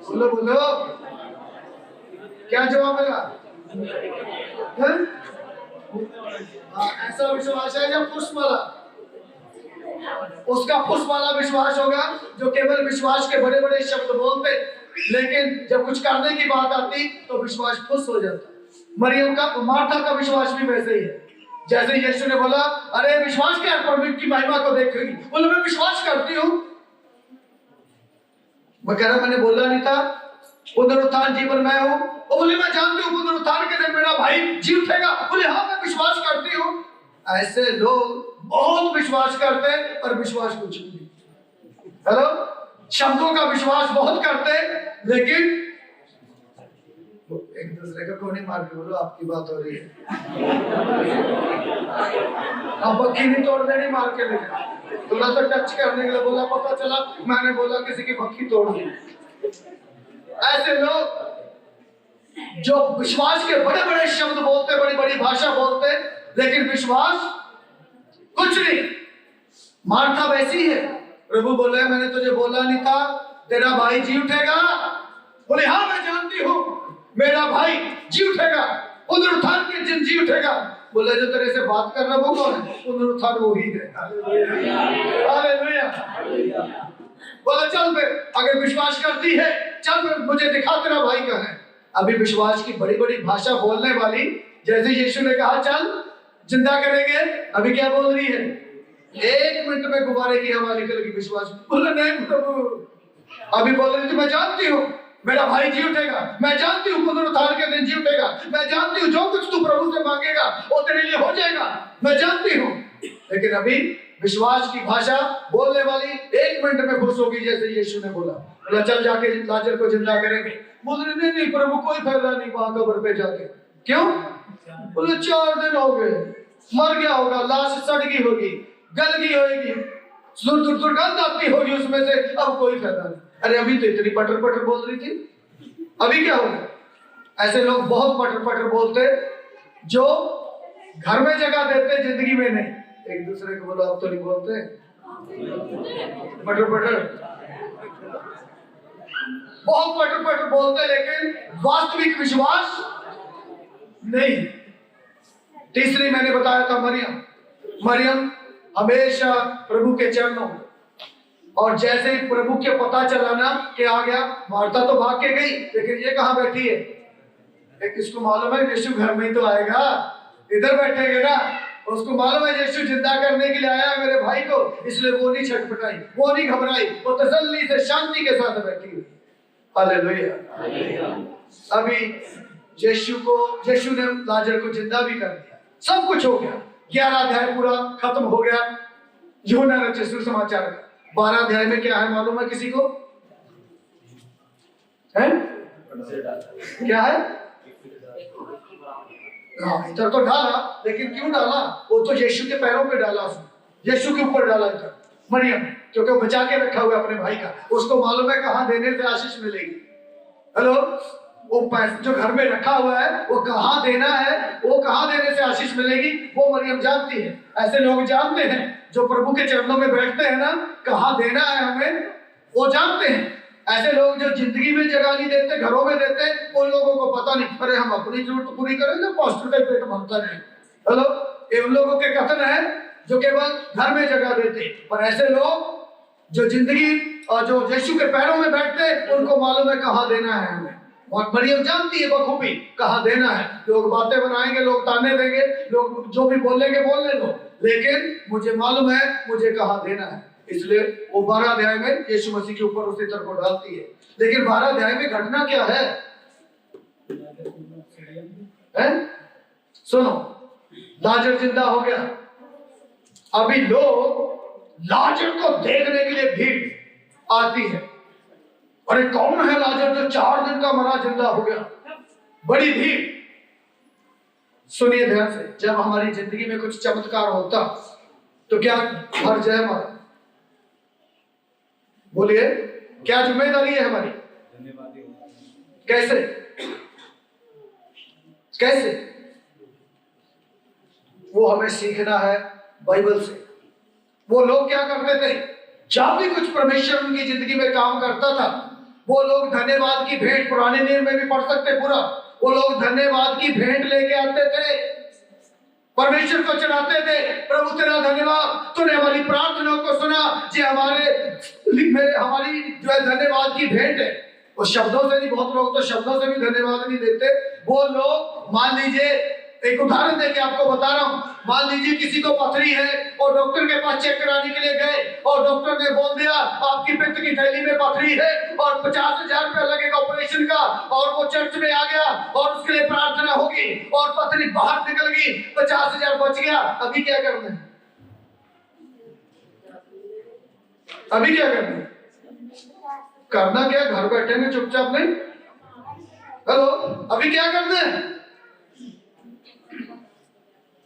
[SPEAKER 1] बोलो बोलो, क्या जवाब मिला? ऐसा विश्वास है या फुस वाला? उसका फुस वाला विश्वास होगा जो केवल विश्वास के बड़े बड़े शब्द बोलते लेकिन जब कुछ करने की बात आती तो विश्वास फुस हो जाता। मरियम का, मार्था का विश्वास भी वैसे ही है। जैसे यीशु ने बोला अरे विश्वास क्या, परमेश्वर की महिमा को देखेगी, बोले मैं विश्वास करती हूँ। मैं कह रहा मैंने बोला नहीं था पुनरुत्थान जीवन मैं हूँ, वो बोले मैं जानती हूँ पुनरुत्थान के दिन मेरा भाई जी उठेगा, बोले हाँ मैं विश्वास करती हूँ। ऐसे लोग बहुत विश्वास करते और विश्वास कुछ नहीं। हेलो, शब्दों का विश्वास बहुत करते लेकिन एक दूसरे को कोनी मार के बोलो आपकी बात हो रही है। आप बक्की नहीं तोड़ देनी मार के लेकर, थोड़ा सा टच करने के लिए बोला, पता चला मैंने बोला किसी की बक्की तोड़ दी। ऐसे लोग जो विश्वास के बड़े बड़े शब्द बोलते, बड़ी बड़ी भाषा बोलते लेकिन विश्वास कुछ नहीं। मार्था वैसी है। प्रभु बोले मैंने तुझे बोला नहीं था तेरा भाई जी उठेगा? बोले हाँ मैं जानती हूँ मेरा भाई जी उठेगा, पुनरुत्थान के दिन जी उठेगा। बोले जो तेरे से बात कर रहा वो कौन है? पुनरुत्थान वो ही है। हालेलुया। बोले चल फिर, अगर विश्वास करती है चल मुझे दिखा तेरा भाई कहाँ है। अभी विश्वास की बड़ी बड़ी भाषा बोलने वाली, जैसे यीशु ने कहा चल जिंदा करेंगे, अभी क्या बोल रही है? 1 मिनट में गुब्बारे की हवा निकल गई। विश्वास बोले नहीं प्रभु, अभी बोल रही थी मैं जानती हूँ मेरा भाई जी उठेगा, मैं जानती हूँ पुनरुत्थान के दिन जी उठेगा, मैं जानती हूँ जो कुछ तू प्रभु से मांगेगा वो तेरे लिए हो जाएगा, मैं जानती हूँ। लेकिन अभी विश्वास की भाषा बोलने वाली 1 मिनट में खुश होगी, जैसे यीशु ने बोला चल जाके लाजर को जिंदा करेंगे। बोल रहे नहीं प्रभु कोई फायदा नहीं वहां कब्र पे जाके। क्यों? बोले 4 दिन हो गए, मर गया होगा, लाश सड़ गई होगी, गल गई होगी, दुर्गंध आती होगी उसमें से, अब कोई फायदा नहीं। अरे अभी तो इतनी पटर पटर बोल रही थी, अभी क्या होगा? ऐसे लोग बहुत पटर पटर बोलते जो घर में जगह देते जिंदगी में नहीं। एक दूसरे को बोलो आप तो नहीं बोलते पटर पटर, बहुत पटर पटर बोलते लेकिन वास्तविक विश्वास नहीं। तीसरी मैंने बताया था मरियम हमेशा प्रभु के चरणों, और जैसे ही प्रभु के पता चला ना कि आ गया, मार्था तो भाग के गई लेकिन ये कहाँ बैठी है? एक इसको मालूम है यीशु घर में ही तो आएगा, इधर बैठेंगे ना। उसको मालूम है यीशु जिंदा करने के लिए आया है मेरे भाई को, इसलिए वो नहीं छटपटाई, वो नहीं घबराई, वो तसल्ली से शांति के साथ बैठी हुई। हालेलुया। अभी यीशु ने लाजर को जिंदा भी कर दिया, सब कुछ हो गया। 11 अध्याय पूरा खत्म हो गया यूहन्ना रचित सुसमाचार का। 12 अध्याय में क्या है मालूम है किसी को? है क्या है? हाँ, इधर तो डाला, लेकिन क्यों डाला? वो तो यीशु के पैरों पे डाला, उसने यीशु के ऊपर डाला इधर मरियम, क्योंकि वो बचा के रखा हुआ अपने भाई का। उसको मालूम है कहाँ देने से आशीष मिलेगी। हेलो, वो पैसा जो घर में रखा हुआ है वो कहाँ देना है, वो कहाँ देने से आशीष मिलेगी, वो मरियम जानती है। ऐसे लोग जानते हैं जो प्रभु के चरणों में बैठते हैं ना, कहाँ देना है हमें वो जानते हैं। ऐसे लोग जो जिंदगी में जगह नहीं देते, घरों में देते, उन लोगों को पता नहीं, अरे हम अपनी जरूरत पूरी करें ना, पास्टर का पेट भरता नहीं। हेलो, इन लोगों के कथन है जो केवल घर में जगह देते, पर ऐसे लोग जो जिंदगी और जो यीशु के पैरों में बैठते, उनको मालूम है कहाँ देना है हमें। और मरियम जानती है बखूबी कहाँ देना है। लोग बातें बनाएंगे, लोग ताने देंगे, लोग जो भी बोलेंगे बोलने दो, लेकिन मुझे मालूम है मुझे कहाँ देना है। इसलिए वो 12 अध्याय में यीशु मसीह के ऊपर उस इत्र को डालती है। लेकिन 12 अध्याय में घटना क्या है? सुनो, लाजर जिंदा हो गया। अभी लोग लाजर को देखने के लिए भीड़ आती है। अरे कौन है लाजर जो 4 दिन का मरा जिंदा हो गया? बड़ी भीड़। सुनिए ध्यान से, जब हमारी जिंदगी में कुछ चमत्कार होता तो क्या भर जाए हमारा? बोलिए, क्या जिम्मेदारी है हमारी? कैसे कैसे? वो हमें सीखना है बाइबल से। वो लोग क्या करते थे, जब भी कुछ परमेश्वर उनकी जिंदगी में काम करता था, वो लोग धन्यवाद की भेंट, पुराने नियम में भी पढ़ सकते पूरा, वो लोग धन्यवाद की भेंट लेके आते थे, परमेश्वर को चढ़ाते थे। प्रभु तेरा धन्यवाद, तूने हमारी प्रार्थनाओं को सुना, जी हमारी जो है धन्यवाद की भेंट है। वो शब्दों से नहीं, बहुत लोग तो शब्दों से भी धन्यवाद नहीं देते। वो लोग, मान लीजिए एक उदाहरण देके आपको बता रहा हूं, मान लीजिए किसी को पथरी है और डॉक्टर के पास चेक कराने के लिए गए और डॉक्टर ने बोल दिया आपकी पित्त की थैली में पथरी है और 50,000 रुपया लगेगा ऑपरेशन का, और वो चर्च में आ गया और उसके लिए प्रार्थना होगी और पथरी बाहर निकल गई, 50,000 बच गया। अभी क्या करना है? अभी क्या करना है? करना क्या? घर बैठेंगे चुपचाप नहीं? हेलो, अभी क्या करना है?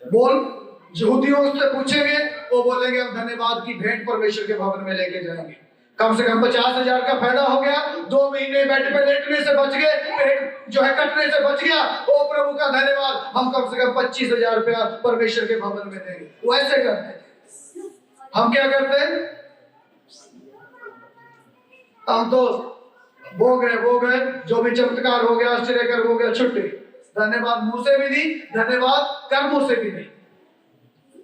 [SPEAKER 1] बोल, यहूदियों से पूछेंगे, वो बोलेंगे हम धन्यवाद की भेंट परमेश्वर के भवन में लेके जाएंगे। कम से कम 50,000 का फायदा हो गया, 2 महीने बेड पे लेटने से बच गए, पेट जो है कटने से बच गया। ओ प्रभु का धन्यवाद, हम कम से कम 25,000 रुपया परमेश्वर के भवन में देंगे। वो ऐसे करते थे। हम क्या करते हैं? हम तो वो गए, जो भी चमत्कार हो गया, आश्चर्यकर हो गया, छुट्टी। धन्यवाद मुंह से भी नहीं, धन्यवाद कर्मों से भी नहीं।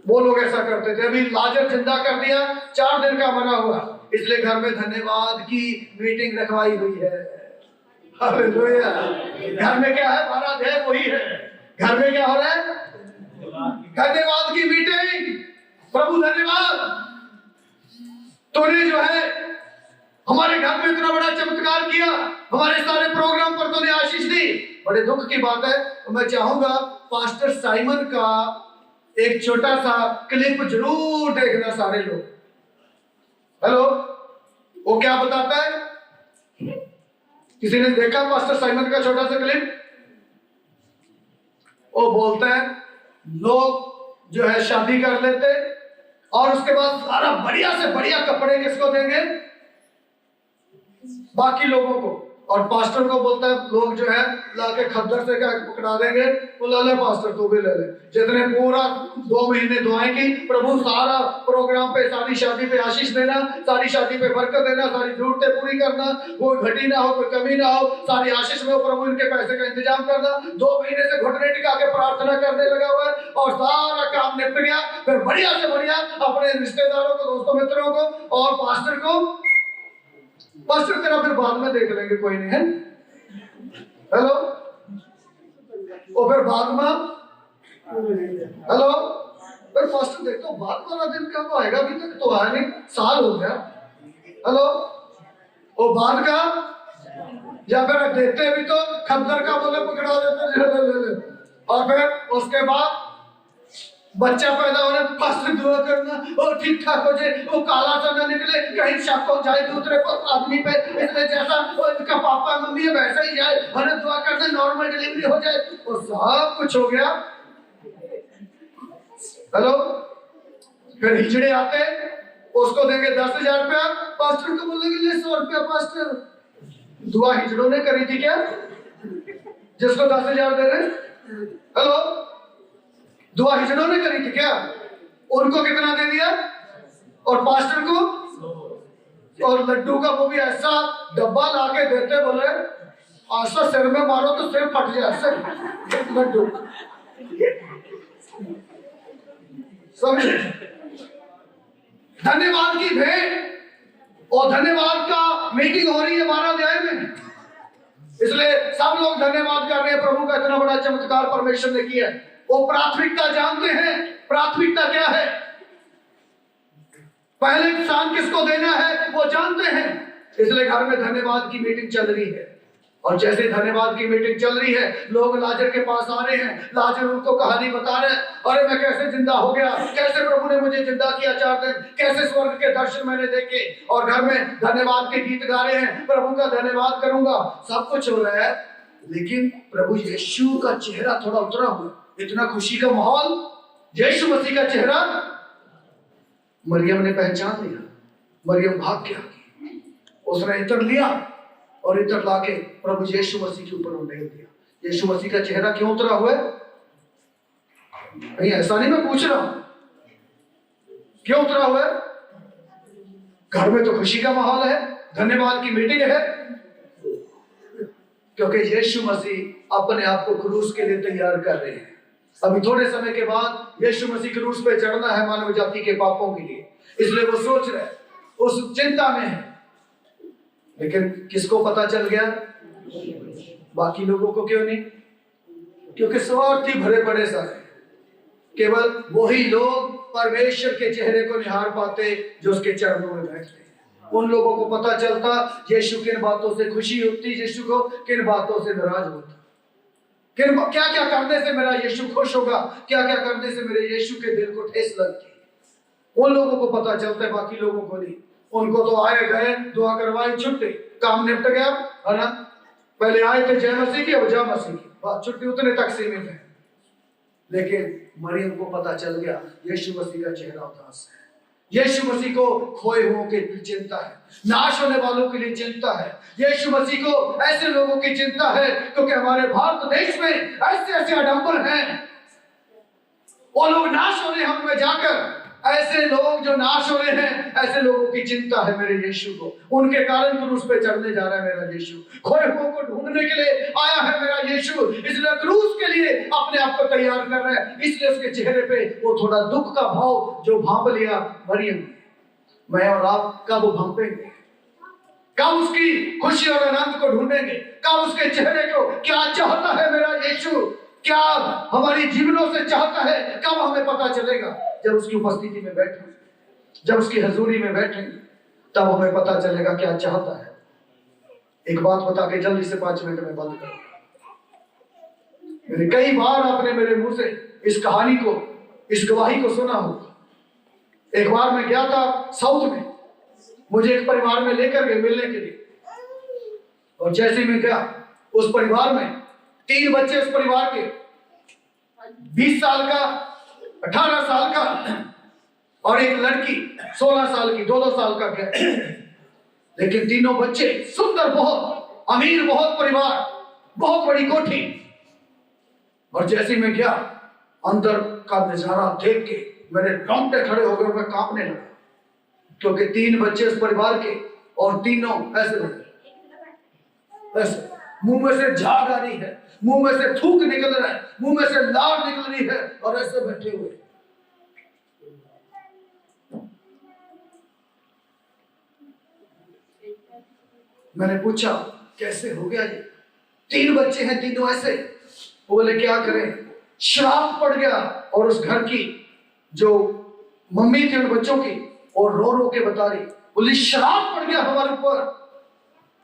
[SPEAKER 1] वो लोग ऐसा करते थे। अभी लाजर जिंदा कर दिया, 4 दिन का मरा हुआ, इसलिए घर में धन्यवाद की मीटिंग रखवाई हुई है। हालेलुया। घर में क्या है? 12 अध्याय वही है। घर में क्या हो रहा है? धन्यवाद की मीटिंग। प्रभु धन्यवाद, तूने जो है हमारे घर में इतना बड़ा चमत्कार किया, हमारे सारे प्रोग्राम पर तूने आशीष दी। बड़े दुख की बात है, तो मैं चाहूंगा पास्टर साइमन का एक छोटा सा क्लिप जरूर देखना सारे लोग। हेलो, वो क्या बताता है? किसी ने देखा पास्टर साइमन का छोटा सा क्लिप? वो बोलता है लोग जो है शादी कर लेते और उसके बाद सारा बढ़िया से बढ़िया कपड़े किसको देंगे? बाकी लोगों को। और पास्टर को बोलता है लोग जो है लाके खद्दर से क्या पकड़ा देंगे, वो ले ले पास्टर तू भी ले ले। जितने पूरा 2 महीने दुआएं की, प्रभु सारा प्रोग्राम पे, सारी शादी पे आशीष देना, सारी शादी पे बरकत देना, सारी जरूरतें पूरी करना, कोई घटी ना हो, कोई कमी ना हो, सारी आशीष में प्रभु इनके पैसे का इंतजाम करना। 2 महीने से घुटने टिका के प्रार्थना करने लगा हुआ है और सारा काम निपट गया। फिर बढ़िया से बढ़िया अपने रिश्तेदारों को, दोस्तों मित्रों को और पास्टर को, पास्टर तेरा फिर बाद में देख लेंगे, कोई नहीं है। हेलो, और फिर बाद में, हेलो, फिर पास्टर देखो बाद वाला दिन कब आएगा? अभी तक तो आया नहीं, साल हो गया। हेलो, वो बाद का या फिर देते भी तो खद्दर का बोले पकड़ा देते ले। और फिर उसके बाद बच्चा पैदा होने पास्टर दुआ करना और ठीक ठाक हो जाए, वो काला सा न निकले, कहीं शक हो जाए दूसरे आदमी पे, इसलिए जैसा इनका पापा मम्मी है वैसा ही जाए, और दुआ करना नॉर्मल डिलीवरी हो जाए, और सब कुछ हो गया। हेलो, फिर हिजड़े आते, उसको देंगे 10,000 रुपया, पास्टर को बोलेंगे ले 100 रुपया पास्टर। दुआ हिजड़ों ने करी थी क्या, जिसको 10,000 दे रहे? हेलो, दुआ हिजड़ों ने करी थी क्या? उनको कितना दे दिया? और पास्टर को? और लड्डू का वो भी ऐसा डब्बा लाके देते, बोले ऐसा सिर में मारो तो सिर फट जाए, ऐसे लड्डू। समझे? धन्यवाद की भेंट और धन्यवाद का मीटिंग हो रही है 12 अध्याय में, इसलिए सब लोग धन्यवाद कर रहे हैं। प्रभु का इतना बड़ा चमत्कार परमेश्वर ने किया है। वो प्राथमिकता जानते हैं, प्राथमिकता क्या है, पहले इंसान किसको देना है वो जानते हैं, इसलिए घर में धन्यवाद की मीटिंग चल रही है। और जैसे धन्यवाद की मीटिंग चल रही है, लोग लाजर के पास आ रहे हैं, लाजर उनको कहानी बता रहे हैं, अरे मैं कैसे जिंदा हो गया, कैसे प्रभु ने मुझे जिंदा किया 4 दिन, कैसे स्वर्ग के दर्शन मैंने देखे, और घर में धन्यवाद के गीत गा रहे हैं, प्रभु का धन्यवाद करूंगा, सब कुछ हो रहा है। लेकिन प्रभु यीशु का चेहरा थोड़ा उतरा हुआ, इतना खुशी का माहौल, यीशु मसीह का चेहरा मरियम ने पहचान लिया। मरियम भाग के आ गई, उसने इत्र लिया और इत्र लाके प्रभु यीशु मसीह के ऊपर उंडेल दिया। यीशु मसीह का चेहरा क्यों उतरा हुआ है? नहीं, ऐसा नहीं मैं पूछ रहा हूं, क्यों उतरा हुआ है? घर में तो खुशी का माहौल है, धन्यवाद की मीटिंग है, क्योंकि यीशु मसीह अपने आप को क्रूस के लिए तैयार कर रहे हैं। अभी थोड़े समय के बाद यीशु मसीह क्रूस पे चढ़ना है मानव जाति के पापों के लिए, इसलिए वो सोच रहे, उस चिंता में है। लेकिन किसको पता चल गया? बाकी लोगों को क्यों नहीं? क्योंकि स्वार्थी भरे पड़े सारे, केवल वही लोग परमेश्वर के चेहरे को निहार पाते जो उसके चरणों में बैठते हैं। उन लोगों को पता चलता यीशु किन बातों से खुशी होती, यीशु को किन बातों से नाराज होता, क्या क्या करने से मेरा यीशु खुश होगा, क्या क्या करने से मेरे यीशु के दिल को ठेस लगती। उन लोगों को पता चलता है, बाकी लोगों को नहीं। उनको तो आए गए, दुआ करवाई, छुट्टी, काम निपट गया, है ना। पहले आए थे जय मसीह की, अब जय मसीह की, बात छुट्टी उतने तक सीमित है। लेकिन मरियम को पता चल गया यीशु मसीह का चेहरा उदास है, यीशु मसीह को खोए हुओं के लिए चिंता है, नाश होने वालों के लिए चिंता है, यीशु मसीह को ऐसे लोगों की चिंता है, क्योंकि हमारे भारत देश में ऐसे ऐसे आडंबर हैं, वो लोग नाश हो रहे हैं उनमें जाकर। ऐसे लोग जो नाश हो रहे हैं, ऐसे लोगों की चिंता है मेरे यीशु को, उनके कारण क्रूस पे चढ़ने जा रहा है मेरा यीशु, खोए हुओं को ढूंढने के लिए आया है मेरा यीशु, इसलिए क्रूस के लिए अपने आप को तैयार कर रहा है। इसलिए उसके चेहरे पे वो थोड़ा दुख का भाव जो भांप लिया मरियम, मैं और आप कब भांपेंगे, कब उसकी खुशी और आनंद को ढूंढेंगे, कब उसके चेहरे को क्या चाहता है मेरा यीशु, क्या हमारी जीवनों से चाहता है, कब हमें पता चलेगा? जब उसकी उपस्थिति में बैठेंगे, जब उसकी हजूरी में बैठेंगे, तब हमें पता चलेगा क्या चाहता है। एक बात बता के जल्दी से 5 मिनट में बंद करो। मेरे कई बार आपने मेरे मुंह से इस कहानी को, इस गवाही को सुना होगा। एक बार मैं गया था साउथ में, मुझे एक परिवार में लेकर गए मिलने के लिए, और जैसे मैं गया उस परिवार में 3 बच्चे, उस परिवार के 20 साल का, 18 साल का और एक लड़की 16 साल की, 2-2 साल का गया। लेकिन तीनों बच्चे सुंदर, बहुत अमीर, बहुत परिवार, बहुत बड़ी कोठी। और जैसे मैं गया अंदर का नजारा देख के मेरे रोंगटे खड़े हो गए, मैं कांपने लगा, क्योंकि 3 बच्चे उस परिवार के और तीनों ऐसे बैठे, ऐसे मुंह में से झाग आ रही है, मुंह में से थूक निकल रहा है, मुंह में से लार निकल रही है, और ऐसे बैठे हुए। मैंने पूछा कैसे हो गया ये? 3 बच्चे हैं, तीनों ऐसे। वो बोले क्या करें, श्राप पड़ गया। और उस घर की जो मम्मी थी उन बच्चों की, और रो रो के बता रही, बोली श्राप पड़ गया हमारे ऊपर,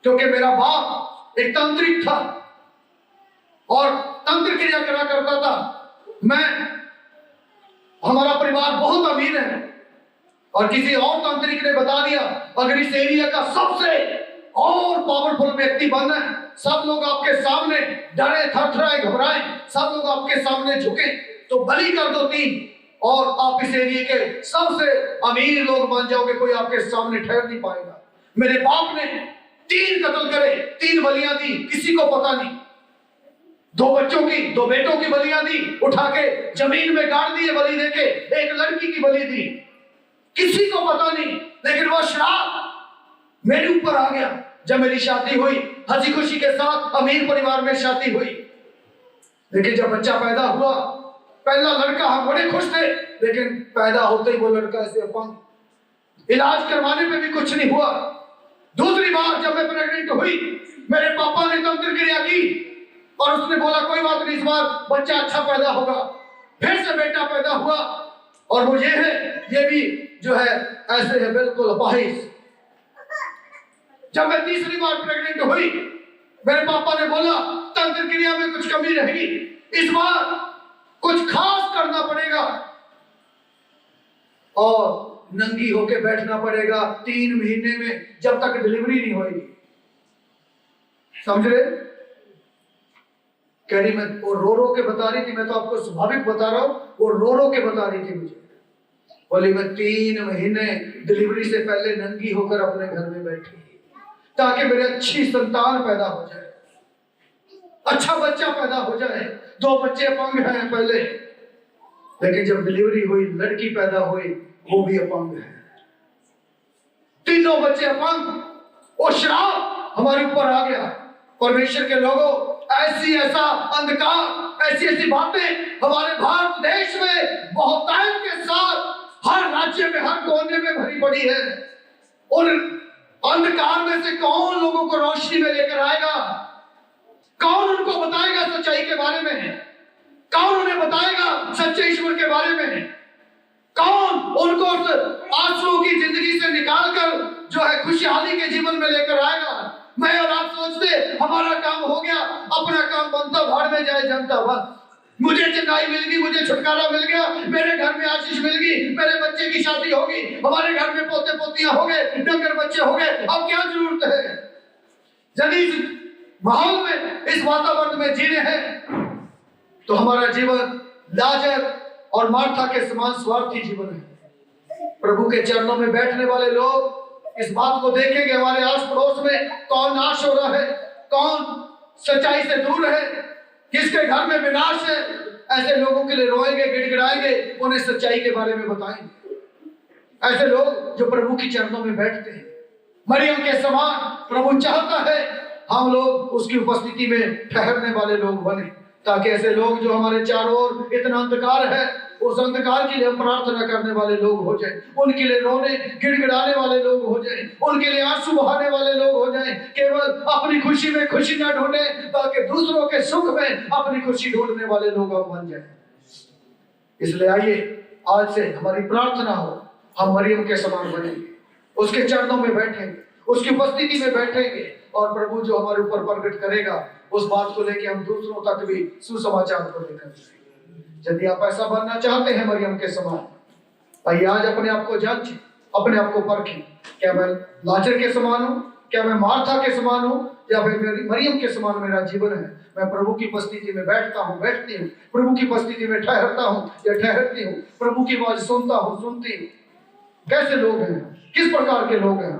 [SPEAKER 1] क्योंकि मेरा बाप एक तांत्रिक था और तंत्र क्रिया करा करता था। हमारा परिवार बहुत अमीर है और किसी और तांत्रिक ने बता दिया अगर इस एरिया का सबसे और पावरफुल व्यक्ति बनना है, सब लोग आपके सामने डरे, थरथराए, घबराए, सब लोग आपके सामने झुके, तो बलि कर दो 3 और आप इस एरिया के सबसे अमीर लोग बन जाओगे, कोई आपके सामने ठहर नहीं पाएगा। मेरे बाप ने 3 कत्ल करे, 3 बलियां दी, किसी को पता नहीं। 2 बच्चों की, 2 बेटों की बलियां दी, उठा के जमीन में गाड़ दिए बलि देके। एक लड़की की बलि दी, किसी को पता नहीं, लेकिन वह श्राप मेरे ऊपर आ गया। जब मेरी शादी हुई, हंसी खुशी के साथ अमीर परिवार में शादी हुई, लेकिन जब बच्चा पैदा हुआ, पहला लड़का, हम बड़े खुश थे, लेकिन पैदा होते ही वो लड़का ऐसे अपंग, इलाज करवाने पे भी कुछ नहीं हुआ। दूसरी बार जब मैं प्रेग्नेंट हुई, मेरे पापा ने तंत्र क्रिया की और उसने बोला कोई बात नहीं, इस बार बच्चा अच्छा पैदा होगा। फिर से बेटा पैदा हुआ और मुझे है, ये भी जो है ऐसे है बिल्कुल अपाहिज। जब मैं तीसरी बार प्रेग्नेंट हुई, मेरे पापा ने बोला तंत्र क्रिया में कुछ कमी रहेगी, इस बार कुछ खास करना पड़ेगा और नंगी होके बैठना पड़ेगा 3 महीने में, जब तक डिलीवरी नहीं होगी। समझ रहे? कह रही मैं वो रो के बता रही थी, मैं तो आपको स्वाभाविक बता रहा हूं, वो रो के बता रही थी मुझे। बोली मैं 3 महीने डिलीवरी से पहले नंगी होकर अपने घर में बैठी ताकि मेरी अच्छी संतान पैदा हो जाए, अच्छा बच्चा पैदा हो जाए। 2 बच्चे अपंग हैं पहले, लेकिन जब डिलीवरी हुई, लड़की पैदा हुई, वो भी अपंग है। तीनों बच्चे अपंग। वो श्राप हमारे ऊपर आ गया। परमेश्वर के लोगों, ऐसा अंधकार, ऐसी बातें हमारे भारत देश में बहुतायत के साथ हर राज्य में, हर कोने में भरी पड़ी है। और अंधकार में से कौन लोगों को रोशनी में लेकर आएगा? कौन उनको बताएगा सच्चाई के बारे में? कौन उन्हें बताएगा सच्चे ईश्वर के बारे में? कौन उनको आंसुओं की जिंदगी से निकालकर जो है खुशहाली के जीवन में लेकर आएगा? मैं और आप सोचते हमारा काम हो गया, अपना काम बनता, भाड़ में जाए जनता, बस मुझे चंगाई मिल गई, मुझे छुटकारा मिल गया, मेरे घर में आशीष मिल गई, मेरे बच्चे की शादी होगी, हमारे घर में पोते पोतियां हो गए, डंगर बच्चे हो गए, अब क्या जरूरत है? यदि इस माहौल में, इस वातावरण में जीने हैं तो हमारा जीवन लाजर और मार्था के समान स्वार्थी जीवन है। प्रभु के चरणों में बैठने वाले लोग इस बात को देखेंगे हमारे आस पड़ोस में कौन नाश हो रहा है, कौन सच्चाई से दूर है, किसके घर में विनाश है। ऐसे लोगों के लिए रोएंगे, गिड़गिड़ाएंगे, उन्हें सच्चाई के बारे में बताएंगे। ऐसे लोग जो प्रभु की चरणों में बैठते हैं, मरियम के समान प्रभु चाहता है हम लोग उसकी उपस्थिति में ठहरने वाले लोग बने, ताकि ऐसे लोग जो हमारे चारों ओर इतना अंधकार है, उस अंधकार के लिए हम प्रार्थना करने वाले लोग हो जाएं, उनके लिए रोने गिड़गिड़ाने वाले लोग हो जाएं, उनके लिए आंसू बहाने वाले लोग हो जाएं। केवल अपनी खुशी में खुशी न ढूंढे, ताकि दूसरों के सुख में अपनी खुशी ढूंढने वाले लोग हम बन जाएं। इसलिए आइए आज से हमारी प्रार्थना हो, हम मरियम के समान बनेंगे, उसके चरणों में बैठेंगे, उसकी उपस्थिति में बैठेंगे, और प्रभु जो हमारे ऊपर प्रकट करेगा उस बात को लेकर हम दूसरों तक भी सुसमाचार को लेकर जाएंगे। यदि आप ऐसा बनना चाहते हैं मरियम के समान, आइए आज अपने आप को जांचें, अपने आप को परखें। क्या मैं लाजर के समान हूँ? क्या मैं मार्था के समान हूँ? या फिर मरियम के समान मेरा जीवन है? मैं प्रभु की उपस्थिति में बैठता हूँ, बैठती हूँ, प्रभु की उपस्थिति में ठहरता हूँ या ठहरती हूँ, प्रभु की आवाज सुनता हूँ, सुनती हूँ। कैसे लोग हैं? किस प्रकार के लोग हैं?